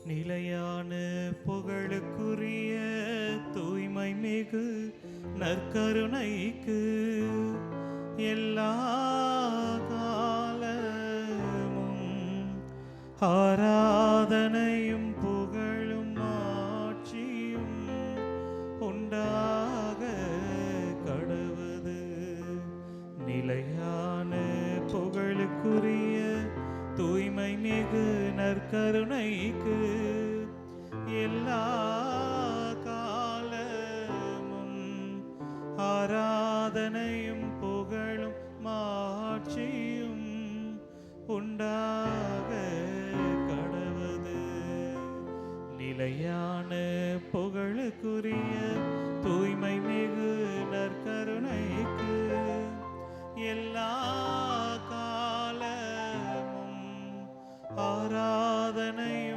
நிலையான புகழுக்குரிய தூய்மை மிகு நற்கருணைக்கு எல்லா காலமும் ஆராதனையும் புகழும் ஆட்சியும் உண்டாக கடவுது. நிலையான புகழுக்குரிய தூய்மை மிகு நற்கருணைக்கு எல்லா காலமும் ஆராதனையும் புகழும் மாட்சியும் உண்டாக கடவுது. நிலையான புகழுக்குரிய தூய்மை மிகு நற்கருணைக்கு எல்லா காலமும் ஆராதனையும்